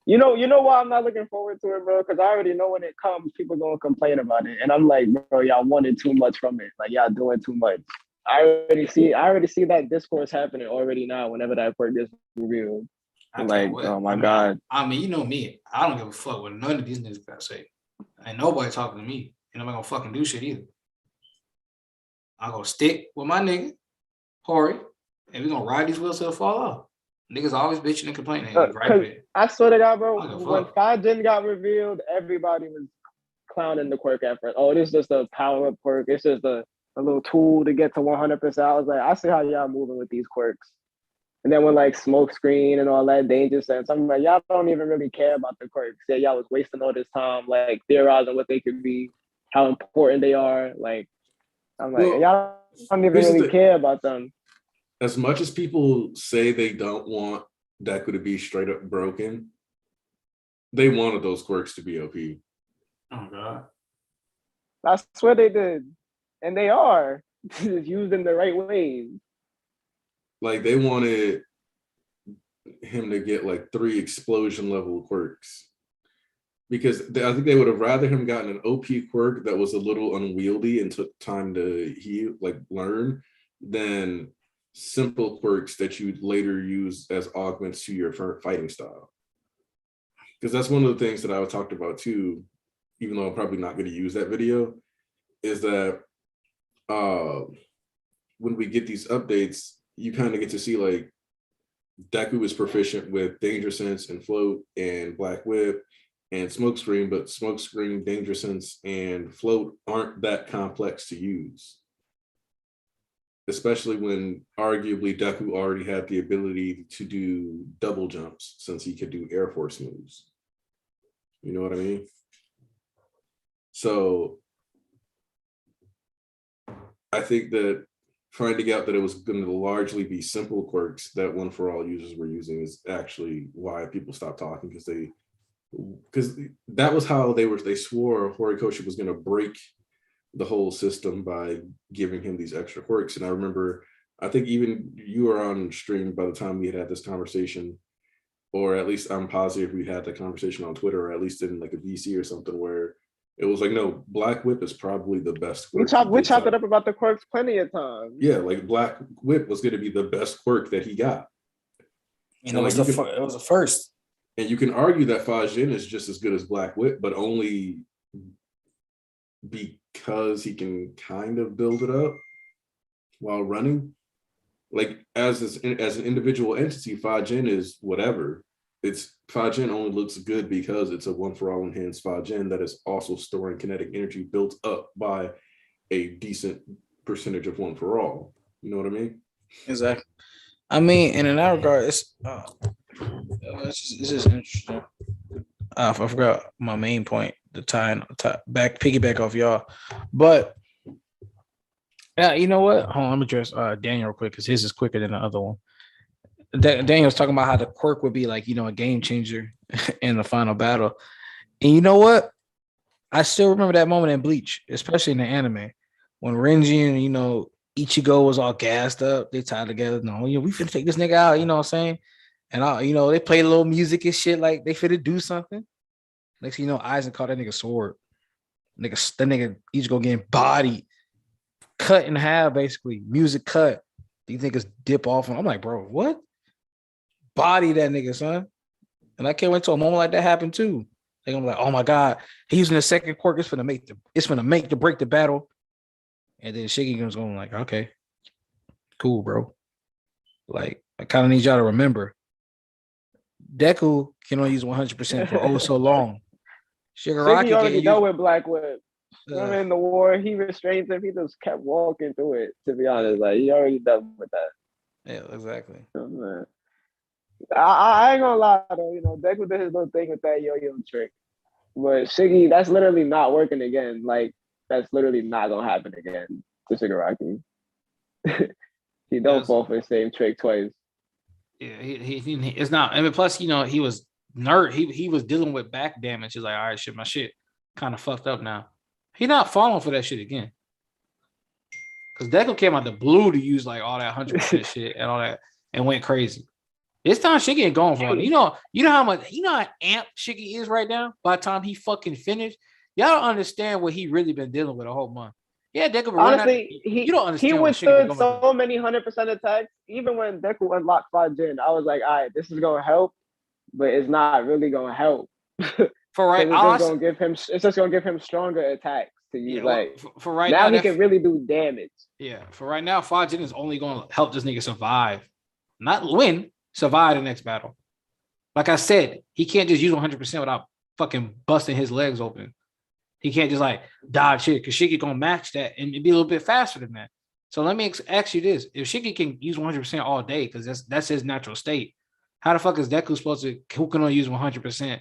You know why I'm not looking forward to it, bro? Because I already know when it comes, people gonna complain about it. And I'm like, bro, y'all wanted too much from it. Like, y'all doing too much. I already see that discourse happening already now whenever that quirk gets revealed. Oh my God. I mean, you know me. I don't give a fuck what none of these niggas gotta say. Ain't nobody talking to me. And I'm not gonna fucking do shit either. I'm gonna stick with my nigga, Hori, and we're gonna ride these wheels till they fall off. Niggas always bitching and complaining. I swear to God, bro, when 5 Gen got revealed, everybody was clowning the quirk at first. Oh, this is just a power-up quirk. It's just a little tool to get to 100%. I was like, I see how y'all moving with these quirks. And then when like smoke screen and all that danger sense, I'm like, y'all don't even really care about the quirks. Yeah, y'all was wasting all this time like theorizing what they could be, how important they are. Like, I'm like, Well, y'all don't even here's the really thing. care about them. As much as people say they don't want Deku to be straight up broken, they wanted those quirks to be OP. Oh god. That's what they did. And they are used in the right ways. Like they wanted him to get like 3 explosion level quirks. Because I think they would have rather him gotten an OP quirk that was a little unwieldy and took time to heal, like learn, than simple quirks that you would later use as augments to your fighting style. Because that's one of the things that I talked about too, even though I'm probably not going to use that video, is that when we get these updates, you kind of get to see like Deku is proficient with Danger Sense and Float and Black Whip and Smokescreen, but Smokescreen, Danger Sense, and Float aren't that complex to use. Especially when arguably Deku already had the ability to do double jumps since he could do Air Force moves. You know what I mean? So I think that finding out that it was going to largely be simple quirks that One For All users were using is actually why people stopped talking, because that was how they swore Horikoshi was going to break the whole system by giving him these extra quirks. And I remember, I think even you were on stream by the time we had this conversation, or at least I'm positive we had the conversation on Twitter, or at least in like a VC or something, where it was like, no, Black Whip is probably the best quirk. We chopped it up about the quirks plenty of times. Yeah, like Black Whip was going to be the best quirk that he got. And it was the first. And you can argue that Fajin is just as good as Black Whip, but only because he can kind of build it up while running. Like as an individual entity, Fajin is whatever. Fajin only looks good because it's a One For All enhanced Fajin that is also storing kinetic energy built up by a decent percentage of One For All. You know what I mean? Exactly. I mean, and in that regard, it's just interesting. I forgot my main point, the piggyback off y'all. But you know what? Hold on, let me address Daniel real quick because his is quicker than the other one. Daniel's talking about how the quirk would be like, a game changer in the final battle. And you know what? I still remember that moment in Bleach, especially in the anime, when Renji and, Ichigo was all gassed up. They tied together. No, we finna take this nigga out, you know what I'm saying? And, they played a little music and shit like they finna do something. Next thing you know, Aizen caught that nigga sword. That nigga Ichigo getting bodied, cut in half, basically. Music cut. These niggas dip off. And I'm like, bro, what? Body that nigga, son. And I can't wait till a moment like that happen too. They're gonna be like, oh my God, he's using the second quirk. It's gonna make to break the battle. And then Shigeru's going like, okay, cool, bro. Like, I kind of need y'all to remember, Deku can only use 100% for so long. Shigeru already dealt with Black Whip. In the war, he restrains him. He just kept walking through it. To be honest, like he already dealt with that. Yeah, exactly. I ain't gonna lie though, Deku did his little thing with that yo-yo trick, but Shiggy, that's literally not working again. Like that's literally not gonna happen again to Shigaraki. He don't fall for the same trick twice. Yeah, he it's not. I mean, plus he was nerd. He was dealing with back damage. He's like, all right, shit, my shit kind of fucked up now. He not falling for that shit again. Because Deku came out the blue to use like all that 100% shit and all that and went crazy. This time Shiggy ain't going for it. You know how amped Shiggy is right now by the time he fucking finished? Y'all don't understand what he really been dealing with a whole month. Yeah, Deku. Honestly, you don't understand. He withstood so many 100% attacks. Even when Deku unlocked Fajin, I was like, all right, this is gonna help, but it's not really gonna help. For right, it's just gonna give him stronger attacks to use. For right now, he can really do damage. Yeah, for right now, Fajin is only gonna help this nigga survive, not win. Survive the next battle. Like I said, he can't just use 100% without fucking busting his legs open. He can't just like dodge shit because Shiggy gonna match that and be a little bit faster than that. So let me ask you this: if Shiki can use 100% all day, because that's his natural state, how the fuck is Deku supposed to? Who can only use 100%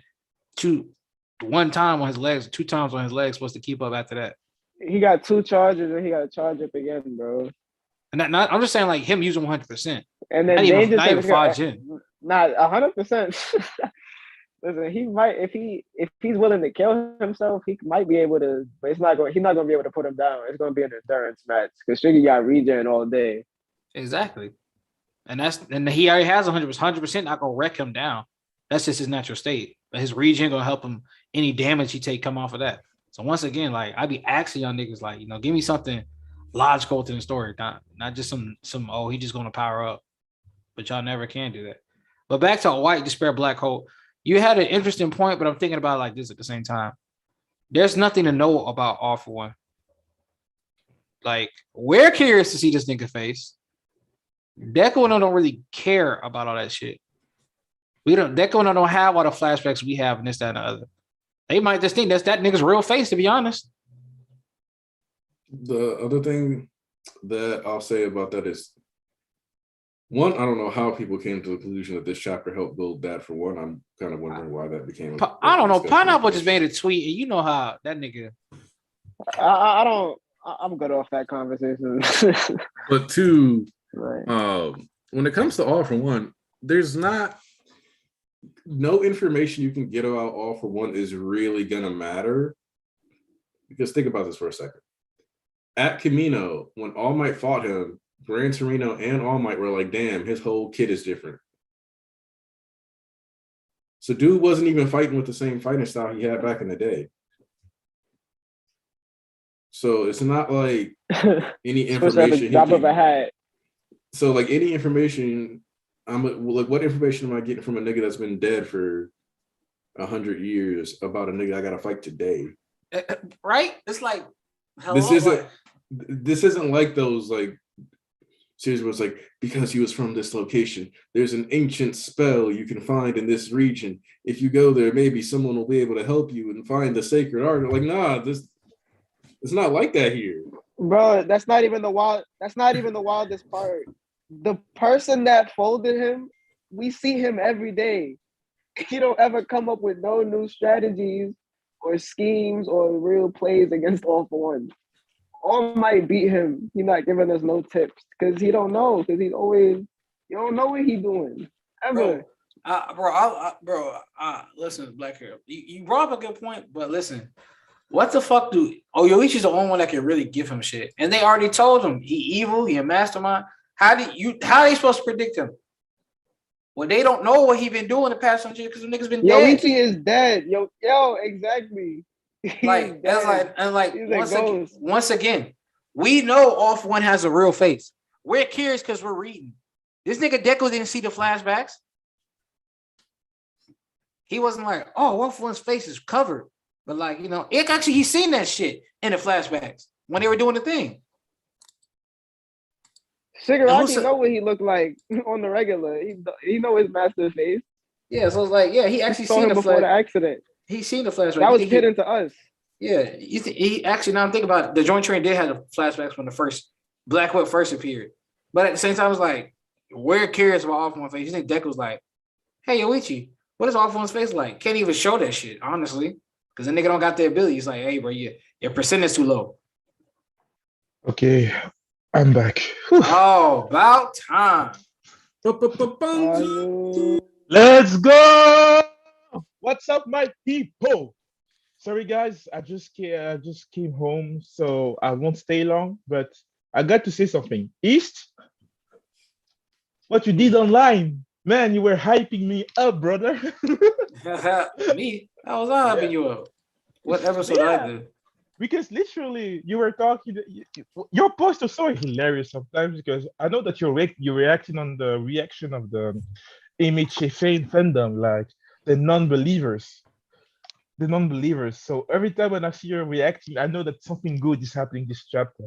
one time on his legs, 2 times on his legs, supposed to keep up after that? He got 2 charges and he got to charge up again, bro. And I'm just saying, like him using 100%. And then not even 5 gen. Not 100%. Listen, he might if he's willing to kill himself, he might be able to, but he's not going to be able to put him down. It's going to be an endurance match because Shiggy got regen all day. Exactly. And he already has 100%, not gonna wreck him down. That's just his natural state. But his regen gonna help him. Any damage he take come off of that. So once again, like I be asking y'all niggas, like, give me something logical to the story, not just some he just gonna power up. But y'all never can do that. But back to a white despair black hole. You had an interesting point, but I'm thinking about it like this at the same time. There's nothing to know about All For One. Like, we're curious to see this nigga face. Deku and them don't really care about all that shit. Deku and them don't have all the flashbacks we have and this, that, and the other. They might just think that's that nigga's real face, to be honest. The other thing that I'll say about that is, one, I don't know how people came to the conclusion that this chapter helped build that. For one, I'm kind of wondering why that became. I don't know. Pineapple just made a tweet, and you know how that nigga. I don't. I'm good off that conversation. But two, right. When it comes to All For One, there's no information you can get about All For One is really gonna matter. Because think about this for a second. At Camino, when All Might fought him, Gran Torino and All Might were like, damn, his whole kit is different. So dude wasn't even fighting with the same fighting style he had back in the day. So it's not like any information. Drop of a hat. So like any information, what information am I getting from a nigga that's been dead for 100 years about a nigga I gotta fight today? Right? It's like this isn't like those like series where it's like, because he was from this location, there's an ancient spell you can find in this region. If you go there, maybe someone will be able to help you and find the sacred art. Like, nah, it's not like that here. Bro, that's not even the wildest part. The person that folded him, we see him every day. He don't ever come up with no new strategies or schemes or real plays against All For One. All Might beat him. He's not giving us no tips because he don't know. Because you don't know what he's doing ever. Listen, Black Hair, you brought up a good point, but listen, what the fuck Yoichi's the only one that can really give him shit, and they already told him he evil, he a mastermind. How are they supposed to predict him? Well, they don't know what he been doing the past 100 years because the nigga's been dead. Yoichi is dead. Yo, exactly. Once again, we know All For One has a real face. We're curious because we're reading. This nigga Deku didn't see the flashbacks. He wasn't like, oh, All For One's face is covered. But like, actually he's seen that shit in the flashbacks when they were doing the thing. Shigaraki know what he looked like on the regular. He know his master face. Yeah, so it's like, yeah, he actually seen him before the accident. He's seen the flashback. That was hidden to us. Yeah, he actually, now I'm thinking about it, the Joint Train did have the flashbacks when the first Black Whip first appeared. But at the same time, it was like, we're curious about All For One's face. You think Deku was like, hey, Yoichi, what is All For One's face like? Can't even show that shit, honestly. Because the nigga don't got the ability. He's like, hey, bro, your percent is too low. Okay, I'm back. Oh, about time. Let's go. What's up, my people? Sorry, guys. I just came home, so I won't stay long. But I got to say something. East, what you did online, man, you were hyping me up, brother. Me? How was I hyping you up? What episode I did? Because literally, you were talking. Your posts are so hilarious sometimes because I know that you're reacting on the reaction of the MHA fandom, like the non-believers. So every time when I see you reacting, I know that something good is happening this chapter.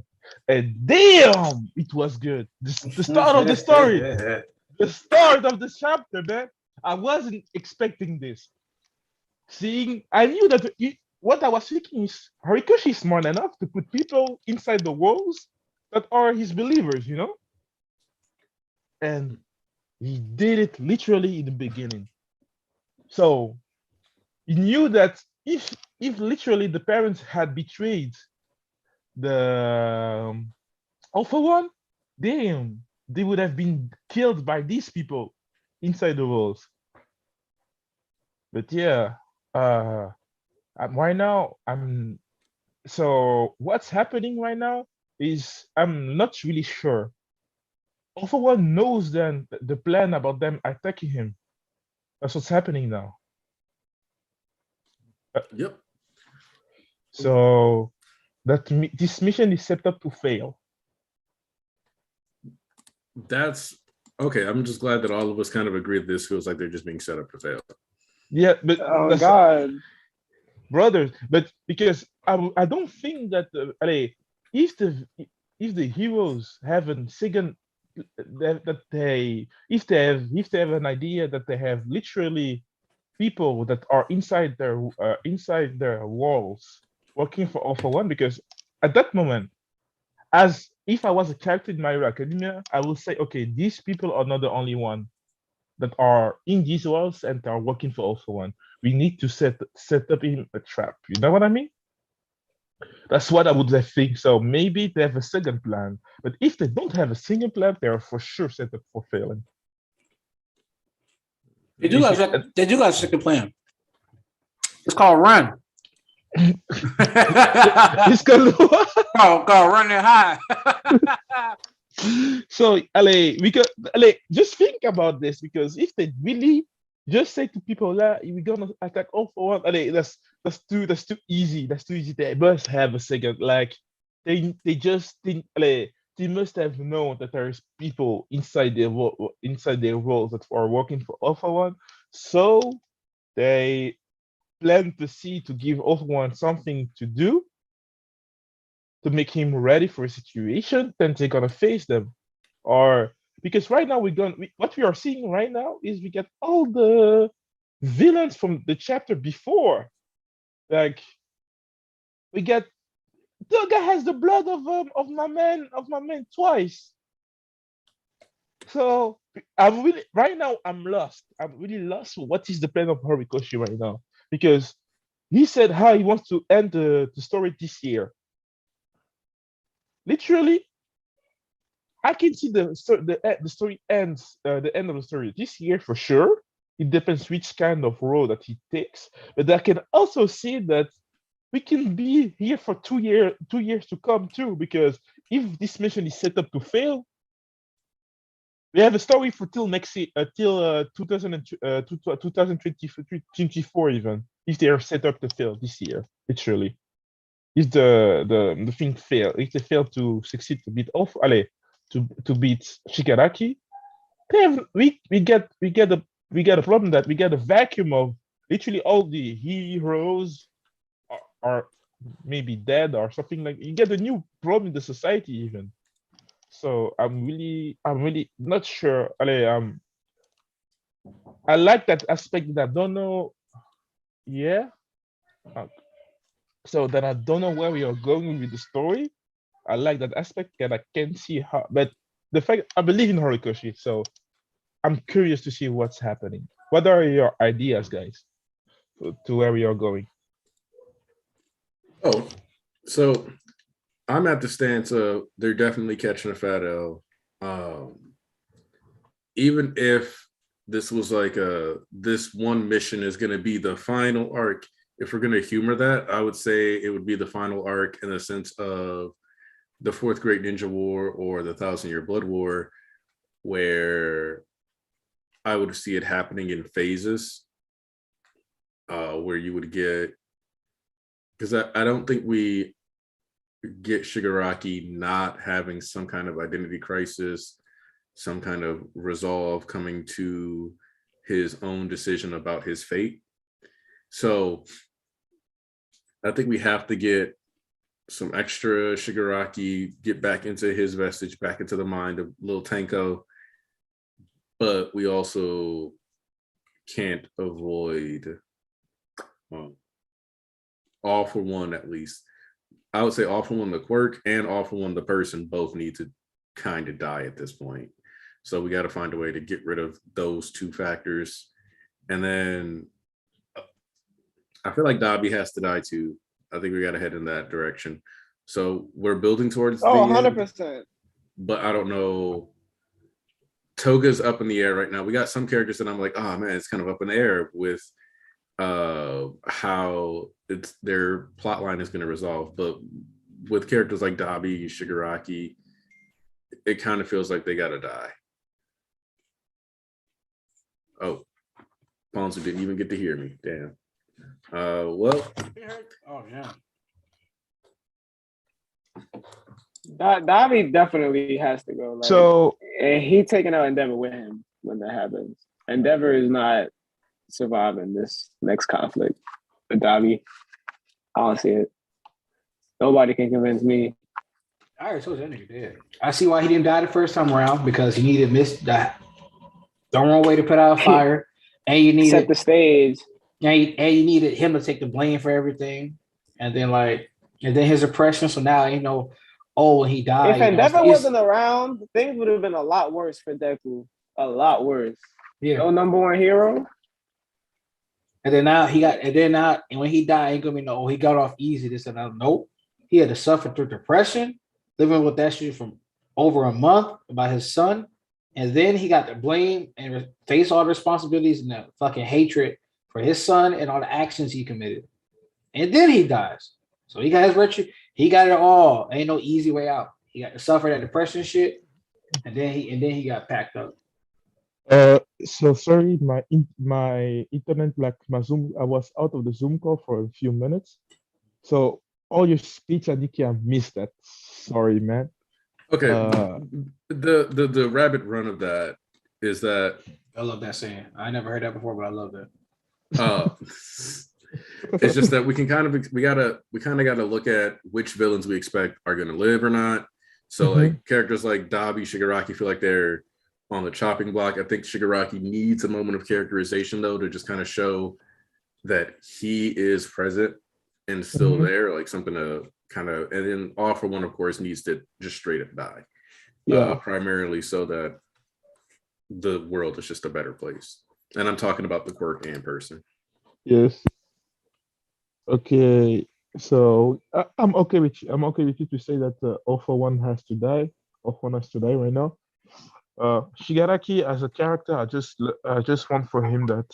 And damn, it was good. The start of the story, the start of the chapter, man. I wasn't expecting this. I knew that what I was thinking is Horikoshi is smart enough to put people inside the walls that are his believers, you know? And he did it literally in the beginning. So he knew that if literally the parents had betrayed the Alpha One, damn, they would have been killed by these people inside the walls. But yeah, right now I'm so what's happening right now is I'm not really sure. Alpha One knows then the plan about them attacking him. That's what's happening now. Yep. So this mission is set up to fail. That's okay. I'm just glad that all of us kind of agree that this feels like they're just being set up to fail. Yeah, but Oh God. brothers, but because I don't think that if the heroes have a second that they if they have an idea that they have literally people that are inside their walls working for Alpha One, because at that moment, as if I was a character in My Hero Academia, I will say, okay, these people are not the only one that are in these walls and are working for Alpha One. We need to set up in a trap. You know what I mean? That's what I would think. So maybe they have a second plan. But if they don't have a single plan, they are for sure set up for failing. They do got a second plan. It's called Run. It's called called Running High. So just think about this, because if they really just say to people that we're gonna attack all for one, that's too easy. That's too easy. They must have a second. Like they just think they must have known that there is people inside their roles that are working for Alpha One. So they plan to give Alpha One something to do to make him ready for a situation, then they're gonna face them. Or because right now what we are seeing right now is we get all the villains from the chapter before. Like we get the guy has the blood of my man twice. So I'm really right now I'm lost. I'm really lost. What is the plan of Horikoshi right now? Because he said how he wants to end the story this year. Literally, I can see the story ends the end of the story this year for sure. It depends which kind of road that he takes, but I can also see that we can be here for 2 years to come too. Because if this mission is set up to fail, we have a story for till next year, till 2024 even. If they are set up to fail this year, literally. If the thing fail, if they fail to succeed to beat off, to beat Shigaraki, then we get a problem that we get a vacuum of literally all the heroes are maybe dead or something. Like you get a new problem in the society even. So I'm really not sure. I like that aspect that I don't know. Yeah. So that I don't know where we are going with the story. I like that aspect and I can see how, but the fact I believe in Horikoshi, so I'm curious to see what's happening. What are your ideas, guys, to where we are going? Oh, so I'm at the stance of they're definitely catching a fat L. Even if this was like this one mission is going to be the final arc, if we're going to humor that, I would say it would be the final arc in the sense of the Fourth Great Ninja War or the 1,000-Year Blood War, where I would see it happening in phases, where you would get, because I don't think we get Shigaraki not having some kind of identity crisis, some kind of resolve coming to his own decision about his fate. So I think we have to get some extra Shigaraki, get back into his vestige, back into the mind of Lil Tanko. But we also can't avoid, All for One at least, I would say Awful One, the quirk, and Awful One, the person, both need to kind of die at this point. So we got to find a way to get rid of those two factors. And then I feel like Dobby has to die too. I think we got to head in that direction. So we're building towards the 100%. but I don't know. Toga's up in the air right now. We got some characters that I'm like, oh man, it's kind of up in the air with how it's their plot line is going to resolve. But with characters like Dabi, Shigaraki, it kind of feels like they gotta die. Oh, Ponzu didn't even get to hear me. Damn. Well. Oh yeah. Davi definitely has to go. Like, So and he taking out Endeavor with him when that happens. Endeavor is not surviving this next conflict. But Davi, I don't see it. Nobody can convince me. I already told you that nigga dead. I see why he didn't die the first time around, because he needed the wrong way to put out a fire, and you needed set the stage, and you needed him to take the blame for everything, and then his oppression. So now when he died, if Endeavor wasn't around, things would have been a lot worse for Deku. A lot worse. Yeah. No number one hero. And then when he died, ain't gonna be he got off easy. This and that. Nope. He had to suffer through depression, living with that shit from over a month by his son. And then he got to blame and face all the responsibilities and the fucking hatred for his son and all the actions he committed. And then he dies. So he got his he got it all. Ain't no easy way out. He got to suffer that depression shit. And then he got packed up. So sorry, my internet, like my Zoom, I was out of the Zoom call for a few minutes. So all your speech, I think I missed that. Sorry, man. Okay. The rabbit run of that is that I love that saying. I never heard that before, but I love that. It's just that we kind of gotta look at which villains we expect are gonna live or not. So like characters like Dabi, Shigaraki feel like they're on the chopping block. I think Shigaraki needs a moment of characterization though to just kind of show that he is present and still there, like something to kind of, and then All for One, of course, needs to just straight up die. Yeah. Primarily so that the world is just a better place. And I'm talking about the quirk and person. Yes. Okay. So I'm okay with you. I'm okay with you to say that All for One has to die. All for One has to die right now. Shigaraki as a character, I just want for him that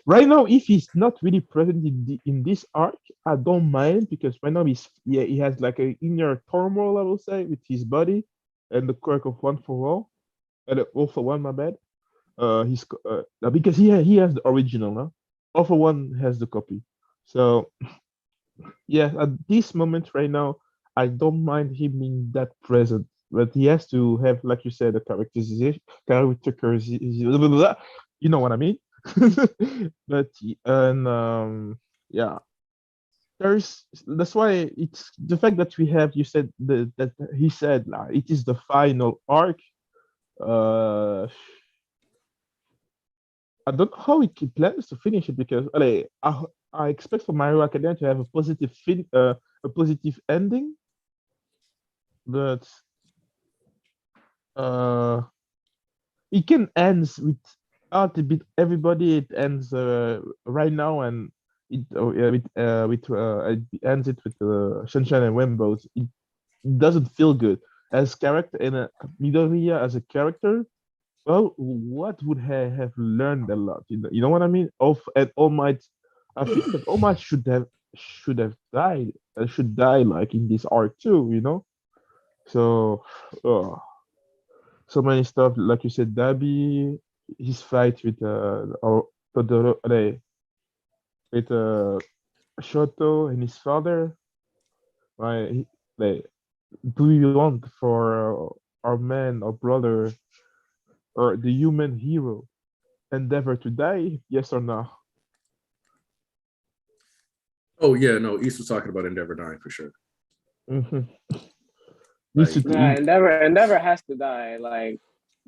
right now, if he's not really present in this arc, I don't mind, because right now he has like an inner turmoil, I will say, with his body and the quirk of One for All, and All for One, my bad. Because he has the original now. All for One has the copy. So yeah, at this moment right now, I don't mind him being that present. But he has to have, like you said, a characterization, you know what I mean? But yeah, that's why it's the fact that we have, you said that he said it is the final arc. I don't know how he plans to finish it, because I expect for My Hero Academia to have a positive ending, but it can end without a bit everybody. It ends right now, and it ends it with Sunshine and Rainbows. It doesn't feel good as character in a Midoriya as a character. Well, what would have learned a lot? You know what I mean? And All Might, I think that All Might should have died. Should die like in this arc too. So. So many stuff, like you said, Dabi, his fight with Shoto and his father. Right? Do we want for our man, our brother, or the human hero, Endeavor to die? Yes or no? Oh yeah, no. East was talking about Endeavor dying for sure. Endeavor has to die. Like,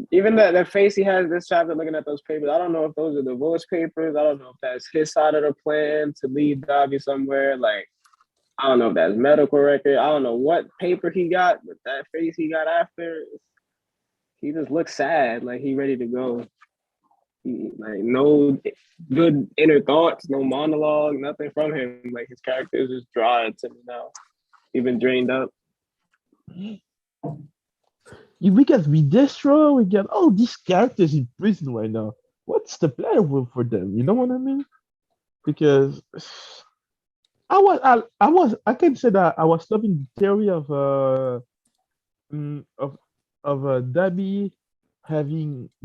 even the face he has this chapter looking at those papers, I don't know if those are divorce papers. I don't know if that's his side of the plan to lead Dabi somewhere. Like, I don't know if that's medical record. I don't know what paper he got, but that face he got after, he just looks sad, like he ready to go. Like no good inner thoughts, no monologue, nothing from him. Like his character is just dry to me now. He's been drained up. We get Videstro, we get all these characters in prison right now. What's the plan for them? You know what I mean? Because I can say that I was loving the theory of Dabi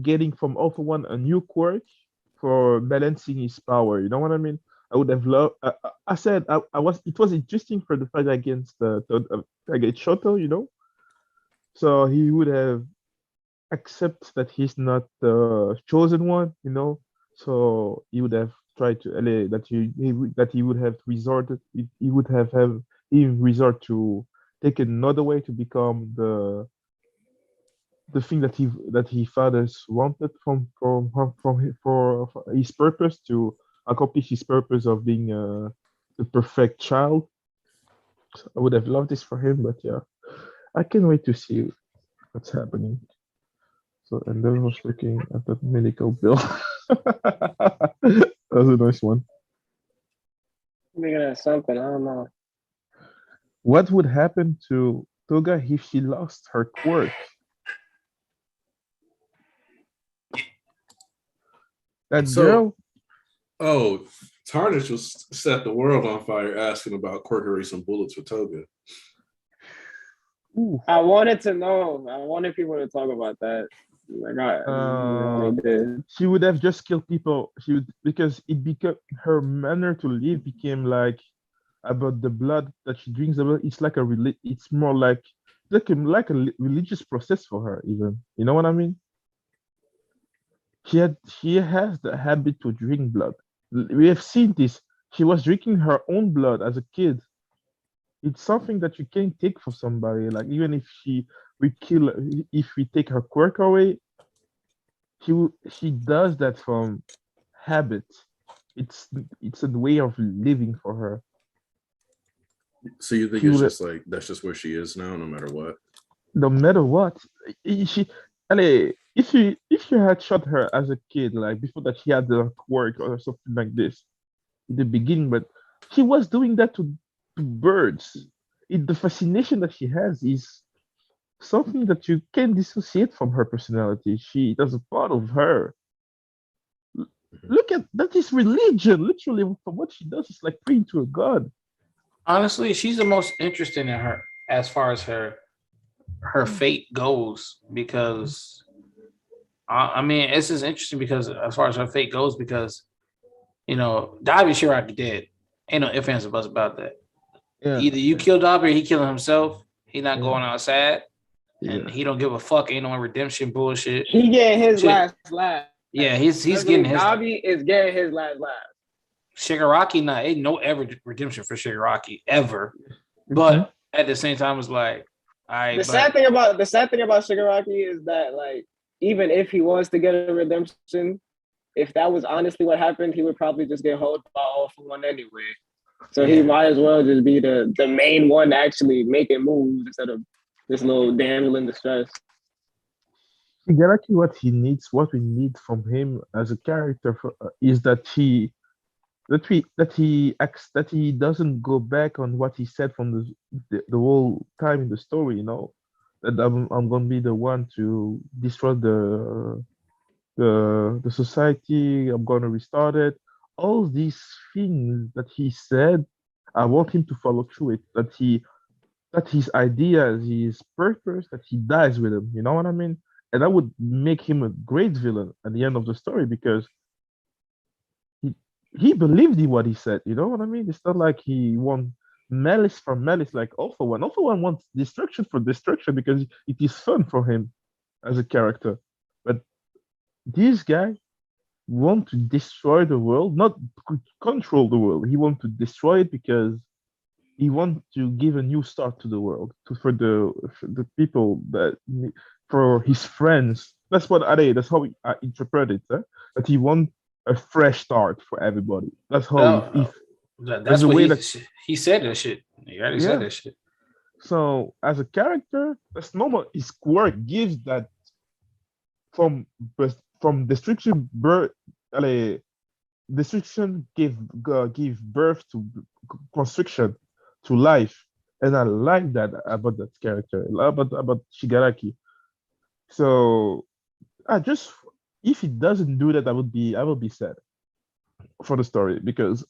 getting from Alpha One a new quirk for balancing his power. You know what I mean? I would have loved. I said I was. It was interesting for the fight against against Shoto. You know, so he would have accept that he's not the chosen one. You know, so he would have tried to that he would have resorted. He would have him resort to take another way to become the thing that he fathers wanted for his purpose to accomplish his purpose of being the perfect child. So I would have loved this for him, but yeah, I can't wait to see what's happening. So and then was looking at that medical bill. That was a nice one. Maybe that's something, I don't know. What would happen to Toga if she lost her quirk? That girl. Oh, Tarnish was set the world on fire asking about quirkery some bullets for Toga. Ooh. I wanted to know. I wanted people to talk about that. Like she would have just killed people. She would because it became her manner to live became like about the blood that she drinks. It's like it's more like a religious process for her. Even you know what I mean. She has the habit to drink blood. We have seen this. She was drinking her own blood as a kid. It's something that you can't take for somebody. Like even if if we take her quirk away, she does that from habit. It's a way of living for her. So you think it's just like that's just where she is now, no matter what? No matter what, if you had shot her as a kid, like before that she had the quirk or something like this in the beginning, but she was doing that to birds. The fascination that she has is something that you can't dissociate from her personality. That's a part of her. Look at that is religion, literally. From what she does, it's like praying to a god. Honestly, she's the most interesting in her as far as her fate goes, because I mean, this is interesting because as far as her fate goes, because Dabi Shiraki dead. Ain't no ifs, ands, or buts about that. Yeah. Either you kill Dabi or he killing himself. He not going outside, and he don't give a fuck. Ain't no redemption bullshit. He getting his last laugh. Yeah, he's getting his. Dabi is getting his last laugh. Shigaraki, ain't no ever redemption for Shigaraki ever. But at the same time, it's like, the sad thing about Shigaraki is that, like, even if he was to get a redemption, if that was honestly what happened, he would probably just get held by All for One anyway. So he might as well just be the main one actually making moves instead of this little damsel in distress. Shigaraki, what we need from him as a character is that he doesn't go back on what he said from the whole time in the story. That I'm gonna be the one to destroy the society. I'm gonna restart it. All these things that he said, I want him to follow through it. That his ideas, his purpose, that he dies with them. You know what I mean? And that would make him a great villain at the end of the story because he believed in what he said. You know what I mean? It's not like he wants malice for malice like Alpha One. Alpha One wants destruction for destruction because it is fun for him as a character. But this guy want to destroy the world, not control the world. He want to destroy it because he want to give a new start to the world, for the people for his friends. That's how I interpret it. That he want a fresh start for everybody. That's how that's the way that he said that shit. You already said that shit. So as a character, that's normal. His quirk gives that from destruction birth. Destruction give birth to construction to life, and I like that about that character, about Shigaraki. So I just if he doesn't do that, I would be sad for the story because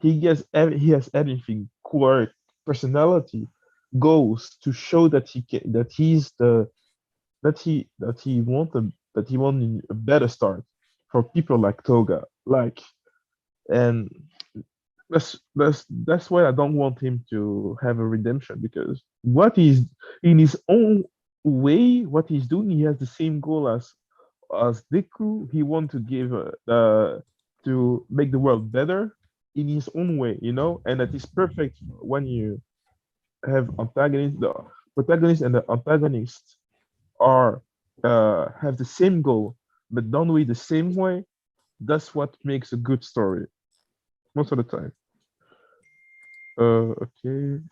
he has everything, quirk, personality, goals to show that he's the that he want a better start for people like Toga, and that's why I don't want him to have a redemption because what he's in his own way, what he's doing, he has the same goal as Deku. He want to give to make the world better in his own way, and that is perfect when you have the protagonist and the antagonist are have the same goal but don't do it the same way. That's what makes a good story most of the time. Okay.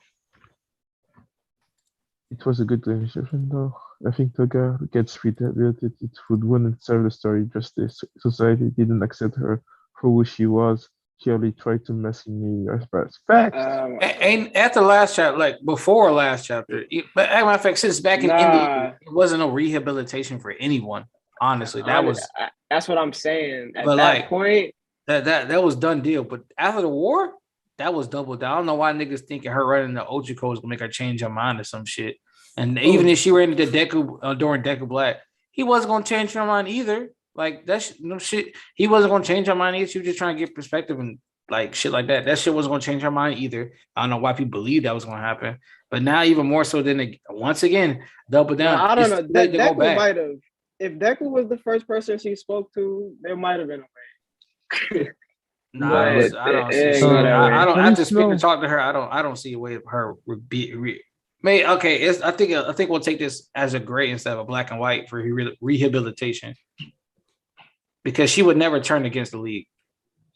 It was a good conversation though. I think Toga gets rehabilitated. It would wouldn't serve the story justice. Society didn't accept her for who she was. She only tried to mess in me as best. Facts. And at the last chapter, like before last chapter, but as a matter of fact, since back in India, it wasn't no rehabilitation for anyone. Honestly, that's what I'm saying. At but that point, that was done deal. But after the war, that was double down. I don't know why niggas thinking her running the Ochiko is gonna make her change her mind or some shit. And even if she ran into Deku during Deku Black, he wasn't gonna change her mind either. Like that's no shit. He wasn't gonna change her mind either. She was just trying to get perspective and like shit like that. That shit wasn't gonna change her mind either. I don't know why people believe that was gonna happen. But now even more so than once again, double down. I don't know. Deku might have. If Deku was the first person she spoke to, there might have been a way. I don't see. I don't. After speaking to talk to her, I don't see a way of her I think we'll take this as a gray instead of a black and white for rehabilitation because she would never turn against the league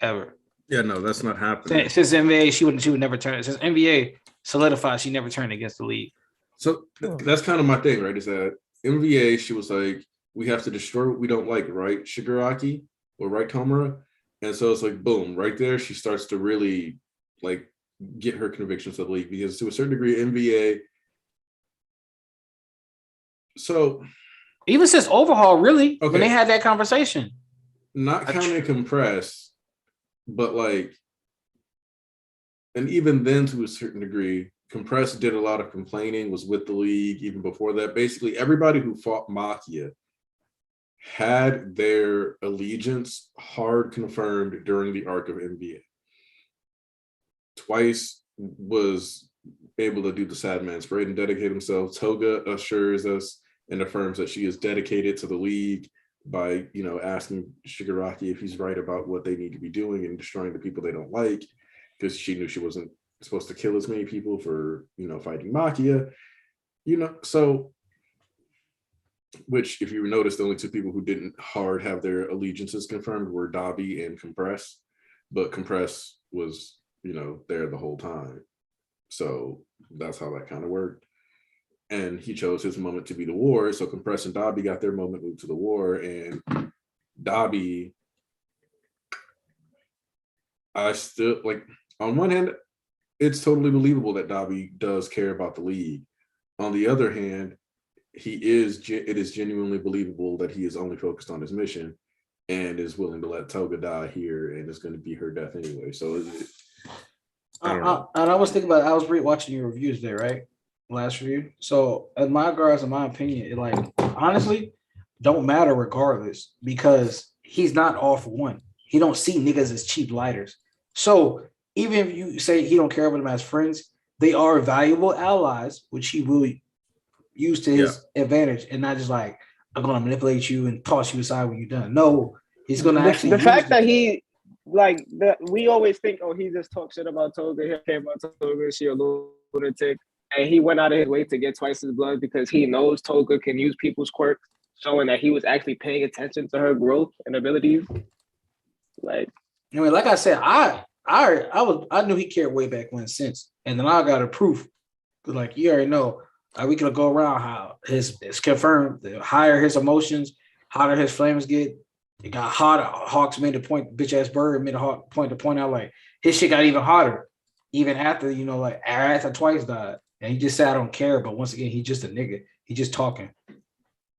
ever. Yeah, no, that's not happening. Since NBA, she would never turn. Since NBA solidified, she never turned against the league. So that's kind of my thing, right? Is that NBA? She was like, we have to destroy what we don't like, right, Shigaraki or right, Tomura? And so it's like, boom, right there, she starts to really like get her convictions of the league because to a certain degree, NBA. So even since Overhaul, really, when they had that conversation, not counting Compress, but like, and even then to a certain degree, Compress did a lot of complaining, was with the league even before that. Basically, everybody who fought Makia had their allegiance hard confirmed during the arc of NBA. Twice was able to do the sad man parade and dedicate himself. Toga assures us and affirms that she is dedicated to the league by, asking Shigaraki if he's right about what they need to be doing and destroying the people they don't like, because she knew she wasn't supposed to kill as many people for, fighting Makia, so, which if you notice, the only two people who didn't hard have their allegiances confirmed were Dabi and Compress, but Compress was, there the whole time. So that's how that kind of worked. And he chose his moment to be the war. So Compress and Dabi got their moment moved to the war. And Dabi, I still, like, on one hand, it's totally believable that Dabi does care about the league. On the other hand, it is genuinely believable that he is only focused on his mission and is willing to let Toga die here, and it's going to be her death anyway. So and I was thinking about it, I was watching your reviews there, right? Last review. So in my opinion, it like honestly don't matter regardless because he's not all for one. He don't see niggas as cheap lighters. So even if you say he don't care about them as friends, they are valuable allies, which he will use to his advantage, and not just like I'm gonna manipulate you and toss you aside when you're done. No, he's gonna actually. The fact that he like we always think, oh, he just talks shit about Toga. He care about Toga. She a lunatic, and he went out of his way to get twice his blood because he knows Toga can use people's quirks, showing that he was actually paying attention to her growth and abilities. Like, I mean, like I said, I knew he cared way back when since, and then I got a proof. Like you already know, we could go around how it's confirmed. The higher his emotions, hotter his flames get. It got hotter. Hawks made a point. Bitch ass bird made a hawk point to point out like his shit got even hotter, even after like after Twice died, and he just said I don't care. But once again, he just a nigga. He just talking,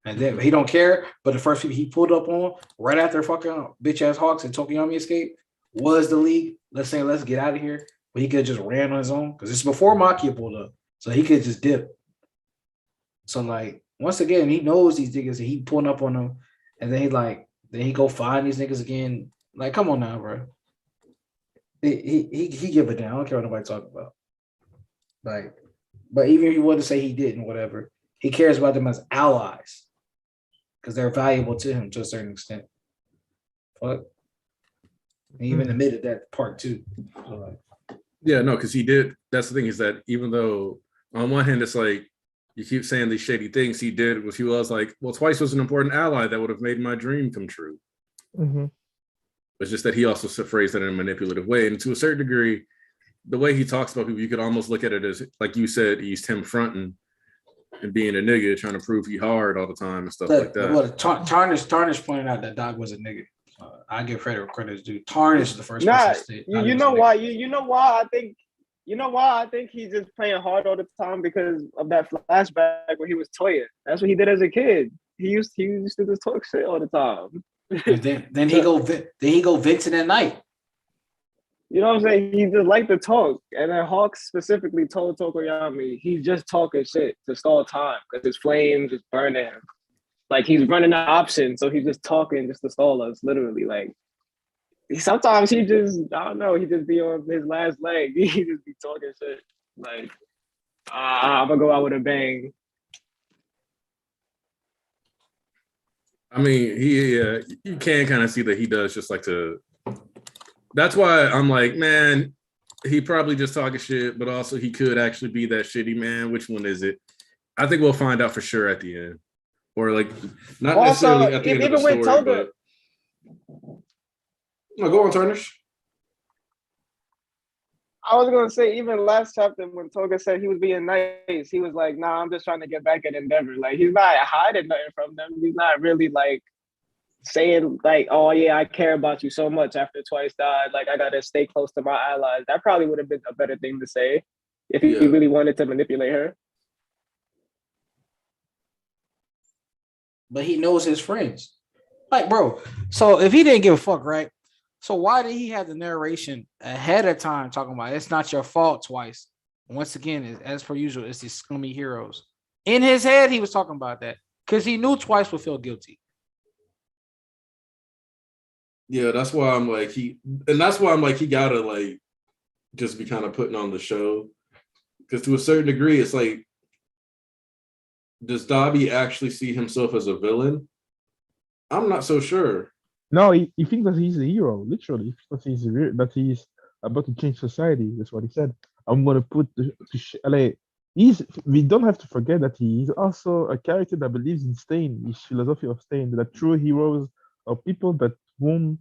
and then he don't care. But the first people he pulled up on right after fucking bitch ass Hawks and Tokiyomi escape was the league. Let's get out of here. But he could have just ran on his own because it's before Makia pulled up. So he could just dip. So like once again, he knows these niggas and he pulling up on them, and then he go find these niggas again. Like, come on now, bro. He give a damn. I don't care what nobody talk about. Like, but even if he wanted to say he didn't, whatever, he cares about them as allies because they're valuable to him to a certain extent. Fuck. He even admitted that part too. So like, yeah, no, because he did. That's the thing is that even though on one hand it's like you keep saying these shady things, he did was he was like, well, Twice was an important ally that would have made my dream come true. Mm-hmm. It's just that he also phrased it in a manipulative way, and to a certain degree, the way he talks about people, you could almost look at it as, like you said, he's him fronting and being a nigga, trying to prove he hard all the time and stuff like that. Well, Tarnish pointed out that Dog was a nigga. I give credit where credit is due. Tarnish is the first person to say. You know why? You know why I think. You know why I think he's just playing hard all the time because of that flashback where he was Toya. That's what he did as a kid. He used to just talk shit all the time. then he go Vincent at night. You know what I'm saying? He just liked to talk. And then Hawks specifically told Tokoyami he's just talking shit to stall time because his flames is burning him. Like he's running out of options, so he's just talking just to stall us, literally. Like sometimes he just, I don't know, he just be on his last leg. He just be talking shit. Like, I'm gonna go out with a bang. I mean, you can kind of see that he does just like to. That's why I'm like, man, he probably just talking shit, but also he could actually be that shitty man. Which one is it? I think we'll find out for sure at the end, or like not Also, necessarily at the end of the story. Toga, No, go on, Tarnish. I was gonna say, even last chapter when Toga said he was being nice, he was like, "Nah, I'm just trying to get back at Endeavor." Like he's not hiding nothing from them. He's not really like saying like, "Oh yeah, I care about you so much after Twice died. Like I gotta stay close to my allies." That probably would have been a better thing to say if he really wanted to manipulate her. But he knows his friends. Like, bro, so if he didn't give a fuck, right? So why did he have the narration ahead of time talking about it's not your fault Twice? Once again, as per usual, it's these scummy heroes. In his head, he was talking about that because he knew Twice would feel guilty. Yeah, that's why I'm like he gotta like just be kind of putting on the show because to a certain degree, it's like, does Dobby actually see himself as a villain? I'm not so sure. No, he thinks that he's a hero, literally. That he's about to change society. That's what he said. I'm gonna put we don't have to forget that he's also a character that believes in staying, his philosophy of staying, that true heroes are people that won't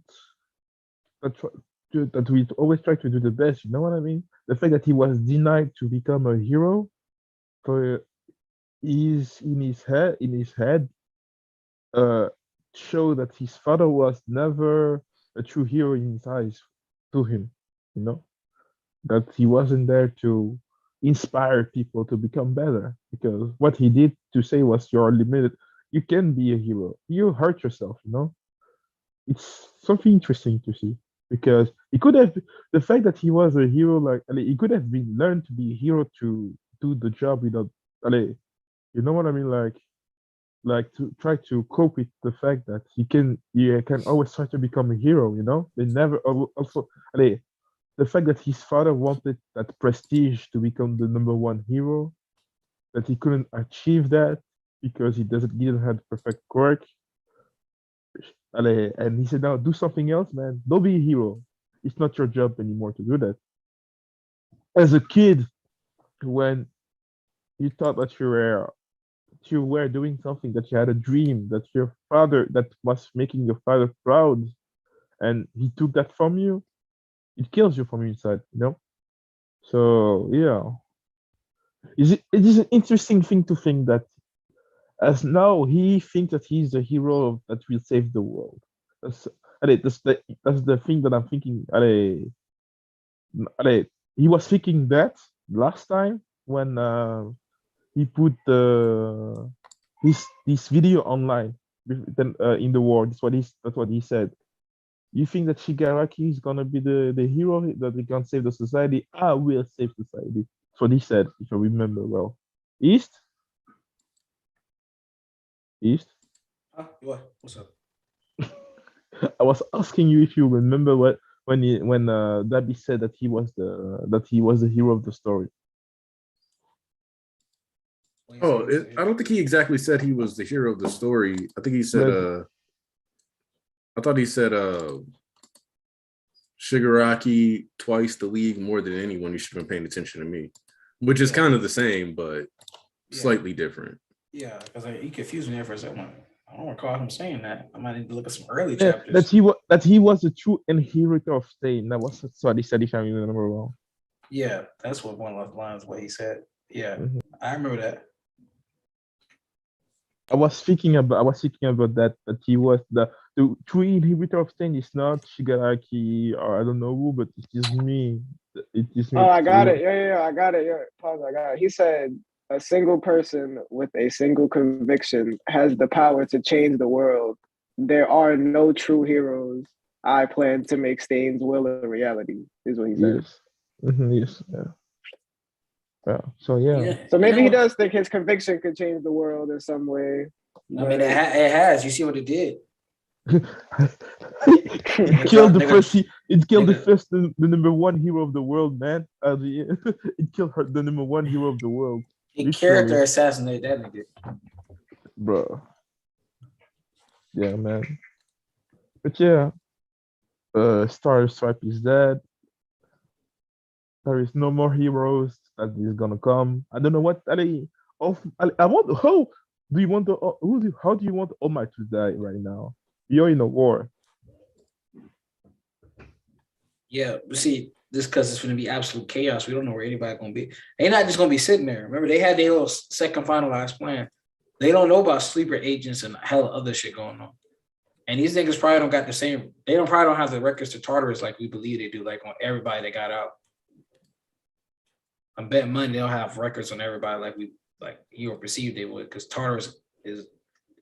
that we always try to do the best, you know what I mean? The fact that he was denied to become a hero for is in his head show that his father was never a true hero in his eyes to him, you know, that he wasn't there to inspire people to become better because what he did to say was you're limited, you can be a hero, you hurt yourself, you know. It's something interesting to see because he could have the fact that he was a hero, like he could have been learned to be a hero to do the job without you know what I mean, like to try to cope with the fact that he can always try to become a hero, you know. They never also the fact that his father wanted that prestige to become the #1 hero, that he couldn't achieve that because he didn't have the perfect quirk. And he said, now do something else, man. Don't be a hero. It's not your job anymore to do that. As a kid, when you thought that you were doing something, that you had a dream, that your father, that was making your father proud, and he took that from you, It kills you from inside, you know. So yeah, it is an interesting thing to think that as now he thinks that he's the hero that will save the world. That's that's the thing that I'm thinking. He was thinking that last time when he put this video online in the war. That's what he said. You think that Shigaraki is gonna be the hero that he can save the society? I will save society. That's what he said, if I remember well. East? East? Huh? What? What's up? I was asking you if you remember what when Dabi said that he was the hero of the story. Oh, I don't think he exactly said he was the hero of the story. I think he said, But I thought he said, Shigaraki twice the league more than anyone. You should have been paying attention to me, which is kind of the same, but slightly different. Yeah, because he confused me there for a second. I don't recall him saying that. I might need to look at some early yeah, chapters. that he was the true inheritor of Stain. That's what he said, if I remember well. Yeah, that's what one of the lines what he said. Yeah, I remember that. I was thinking about that he was the true inhibitor of Stain is not Shigaraki or I don't know who, but it is me. It is me. Oh, I got it. Yeah, I got it. Yeah, pause. I got it. He said a single person with a single conviction has the power to change the world. There are no true heroes. I plan to make Stain's will a reality, is what he said. Yes. Yes. Yeah. So yeah. So maybe he does think his conviction could change the world in some way. I mean, it has. You see what it did. It killed the number one hero of the world, man. It killed the number one hero of the world. He character assassinated that nigga, bro. Yeah, man. But yeah, Star Stripe is dead. There is no more heroes that is gonna come. I don't know what I want. How do you want how do you want All Might to die right now? You're in a war. Yeah, but see, this because it's going to be absolute chaos. We don't know where anybody's going to be. They're not just going to be sitting there. Remember, they had their little second finalized plan. They don't know about sleeper agents and hell other shit going on. And these niggas probably don't got the same. They probably don't have the records to Tartarus like we believe they do, like on everybody that got out. I'm betting money they don't have records on everybody like you perceived they would, because Tartarus is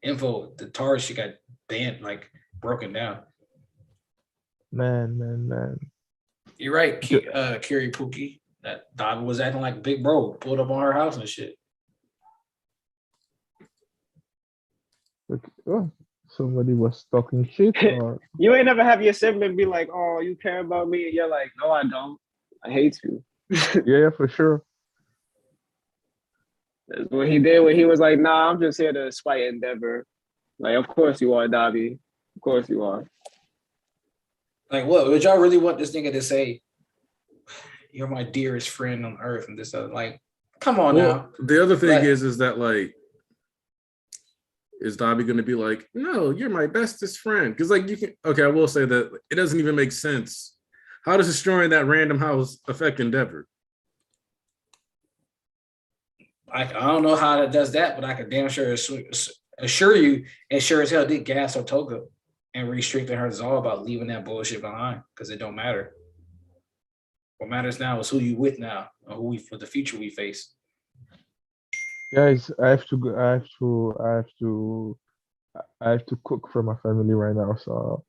info. The Tartarus shit got banned, like broken down. Man. You're right, Kiri Pookie. That Dabi was acting like big bro, pulled up on her house and shit. Oh, somebody was talking shit. Or... You ain't never have your sibling be like, "Oh, you care about me," and you're like, "No, I don't. I hate you." Yeah, for sure. That's what he did when he was like, "Nah, I'm just here to spite Endeavor." Like, of course you are, Dabi. Of course you are. Like, what would y'all really want this nigga to say? You're my dearest friend on earth, and this other, like, come on now. The other thing is that like, is Dabi going to be like, no, you're my bestest friend? Because like you can. Okay, I will say that it doesn't even make sense. How does destroying that random house affect Endeavor? I don't know how that does that, but I can damn sure assure you, and sure as hell did gas Otoga and restricting her is all about leaving that bullshit behind, because it don't matter. What matters now is who you with now, or who we for the future we face. Guys, I have to cook for my family right now. So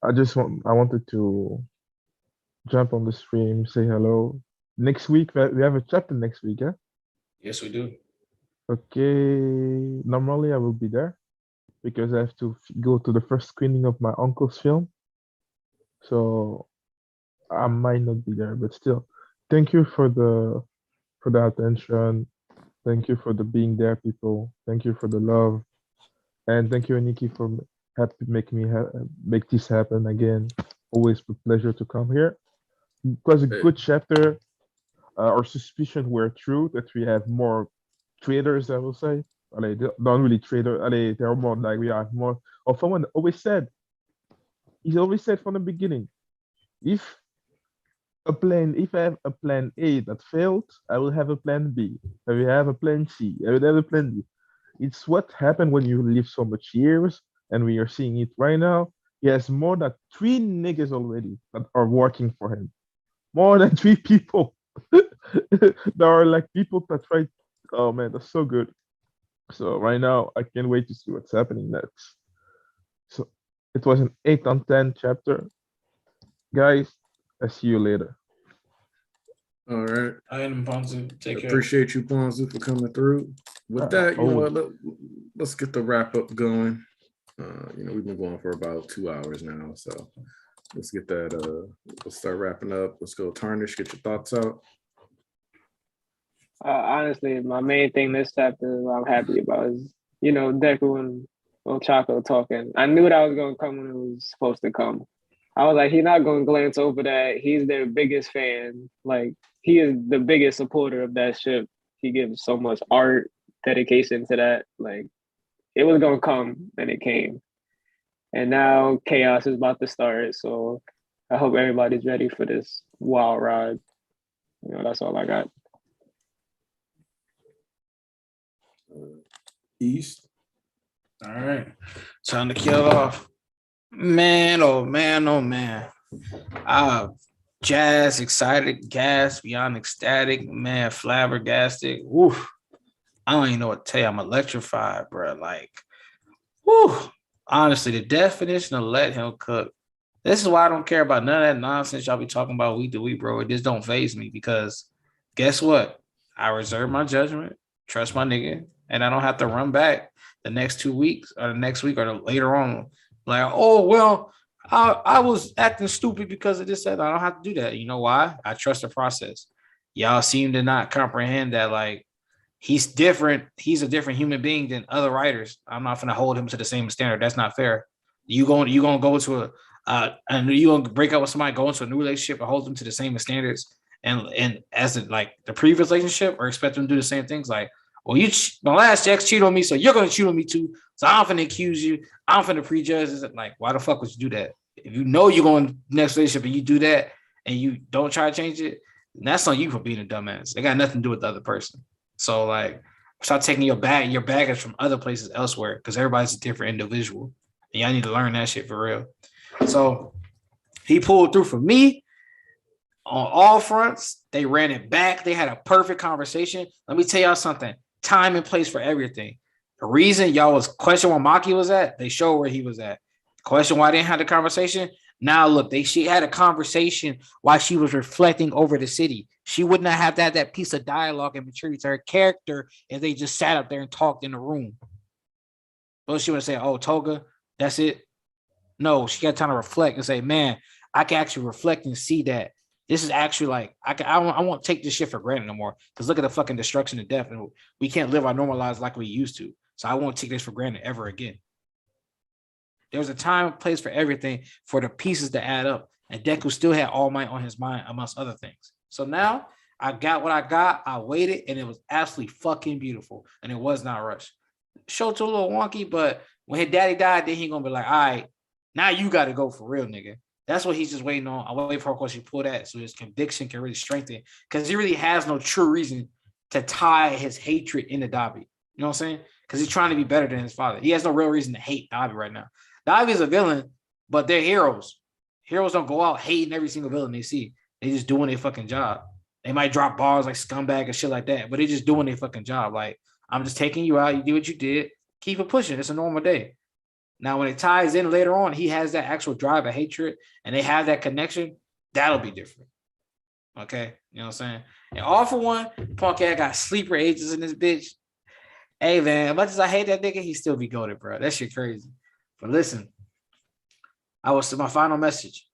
I wanted to jump on the stream, say hello. Next week we have a chapter next week, yeah? Yes, we do. Okay, normally I will be there because I have to go to the first screening of my uncle's film. So I might not be there, but still, thank you for the attention. Thank you for the being there, people. Thank you for the love, and thank you, Nikki, for make this happen again. Always a pleasure to come here. It was a good chapter. Our suspicions were true that we have more traders, I will say. They don't really trader. They're more like we have more. Or someone always said, he's always said from the beginning, if If I have a plan A that failed, I will have a plan B. I will have a plan C. I will have a plan D. It's what happened when you live so much years, and we are seeing it right now. He has more than three niggas already that are working for him. More than three people. There are like people that try. Oh man, that's so good. So right now, I can't wait to see what's happening next. So it was an 8 on 10 chapter, guys. I see you later. All right. I am Ponzu. Take care. Appreciate you, Ponzu, for coming through. With that, you know what? Let's get the wrap up going. We've been going for about 2 hours now, so let's get that. Let's start wrapping up. Let's go, Tarnish. Get your thoughts out. Honestly, my main thing this chapter I'm happy about is, Deku and Ochako talking. I knew that was going to come when it was supposed to come. I was like, he's not going to glance over that. He's their biggest fan. Like, he is the biggest supporter of that ship. He gives so much art, dedication to that. Like, it was going to come, and it came. And now chaos is about to start. So I hope everybody's ready for this wild ride. That's all I got. East. All right. Time to kill it off. Man, oh man, oh man. Jazz, excited, gas, beyond ecstatic, man, flabbergasted. Woo. I don't even know what to tell you. I'm electrified, bro. Like, woo. Honestly, the definition of let him cook. This is why I don't care about none of that nonsense y'all be talking about week to week, bro. It just don't faze me because guess what? I reserve my judgment, trust my nigga, and I don't have to run back the next 2 weeks or the next week or later on. Like, oh, well, I was acting stupid because of this. That I don't have to do that. You know why? I trust the process. Y'all seem to not comprehend that, like, he's different. He's a different human being than other writers. I'm not going to hold him to the same standard. That's not fair. You gonna go to and you gonna break up with somebody, go into a new relationship, and hold them to the same standards, and as like the previous relationship, or expect them to do the same things. Like, well, my last ex cheated on me, so you're gonna cheat on me too. So I'm finna accuse you. I'm finna prejudge. Is it like, why the fuck would you do that? If you know you're going next relationship and you do that and you don't try to change it, that's on you for being a dumbass. It got nothing to do with the other person. So like, start taking your baggage from other places elsewhere, because everybody's a different individual. And y'all need to learn that shit for real. So he pulled through for me on all fronts. They ran it back. They had a perfect conversation. Let me tell y'all something. Time and place for everything. The reason y'all was questioning where Maki was at, they showed where he was at. Question why they didn't have the conversation. Now look, she had a conversation while she was reflecting over the city. She would not have that piece of dialogue and maturity to her character if they just sat up there and talked in the room. But she would say, "Oh, Toga, that's it." No, she got time to reflect and say, "Man, I can actually reflect and see that this is actually like I won't take this shit for granted no more. Because look at the fucking destruction and death, and we can't live our normal lives like we used to. So I won't take this for granted ever again." There was a time and place for everything for the pieces to add up. And Deku still had All Might on his mind, amongst other things. So now I got what I got. I waited, and it was absolutely fucking beautiful. And it was not rushed. Show to a little wonky, but when his daddy died, then he gonna be like, all right, now you got to go for real, nigga. That's what he's just waiting on. I wait for her, of course, she pull that so his conviction can really strengthen, because he really has no true reason to tie his hatred into Dabi. You know what I'm saying? Because he's trying to be better than his father. He has no real reason to hate Dabi right now. Dabi is a villain, but they're heroes. Heroes don't go out hating every single villain they see. They just doing their fucking job. They might drop bars like scumbag and shit like that, but they just doing their fucking job. Like, I'm just taking you out. You do what you did. Keep it pushing. It's a normal day. Now, when it ties in later on, he has that actual drive of hatred, and they have that connection. That'll be different. Okay? You know what I'm saying? And all for one, Punk ass got sleeper agents in this bitch. Hey, man, as much as I hate that nigga, he still be goated, bro. That shit crazy. But listen, my final message.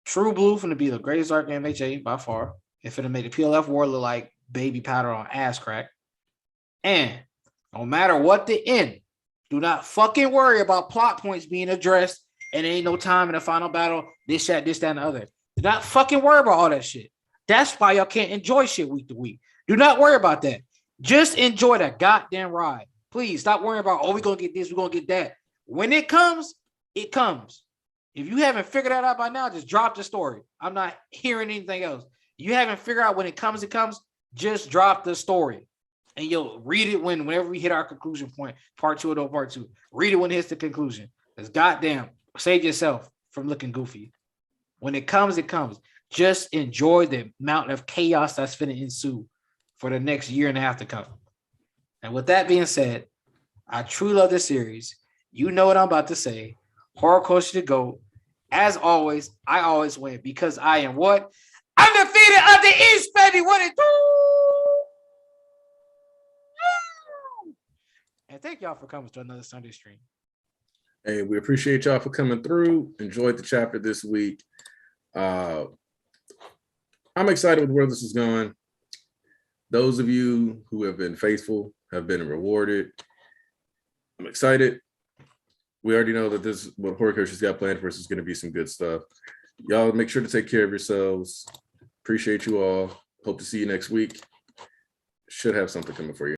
True Blue finna be the greatest arc in MHA by far. It finna make the PLF war look like baby powder on ass crack. And no matter what the end, do not fucking worry about plot points being addressed, and there ain't no time in the final battle, this, that, and the other. Do not fucking worry about all that shit. That's why y'all can't enjoy shit week to week. Do not worry about that. Just enjoy that goddamn ride. Please stop worrying about, oh, we're going to get this, we're going to get that. When it comes, it comes. If you haven't figured that out by now, just drop the story. I'm not hearing anything else. You haven't figured out when it comes, just drop the story. And you'll read it whenever we hit our conclusion point, part 2 or part 2. Read it when it hits the conclusion. Because goddamn, save yourself from looking goofy. When it comes, it comes. Just enjoy the amount of chaos that's going to ensue for the next year and a half to come. And with that being said, I truly love this series. You know what I'm about to say. Horror Culture to go. As always, I always win because I am what? Undefeated of the East, baby. What it do? And thank y'all for coming to another Sunday stream. Hey, we appreciate y'all for coming through. Enjoyed the chapter this week. I'm excited with where this is going. Those of you who have been faithful have been rewarded. I'm excited. We already know that this what Horror Culture's got planned for us is going to be some good stuff. Y'all make sure to take care of yourselves. Appreciate you all. Hope to see you next week. Should have something coming for you.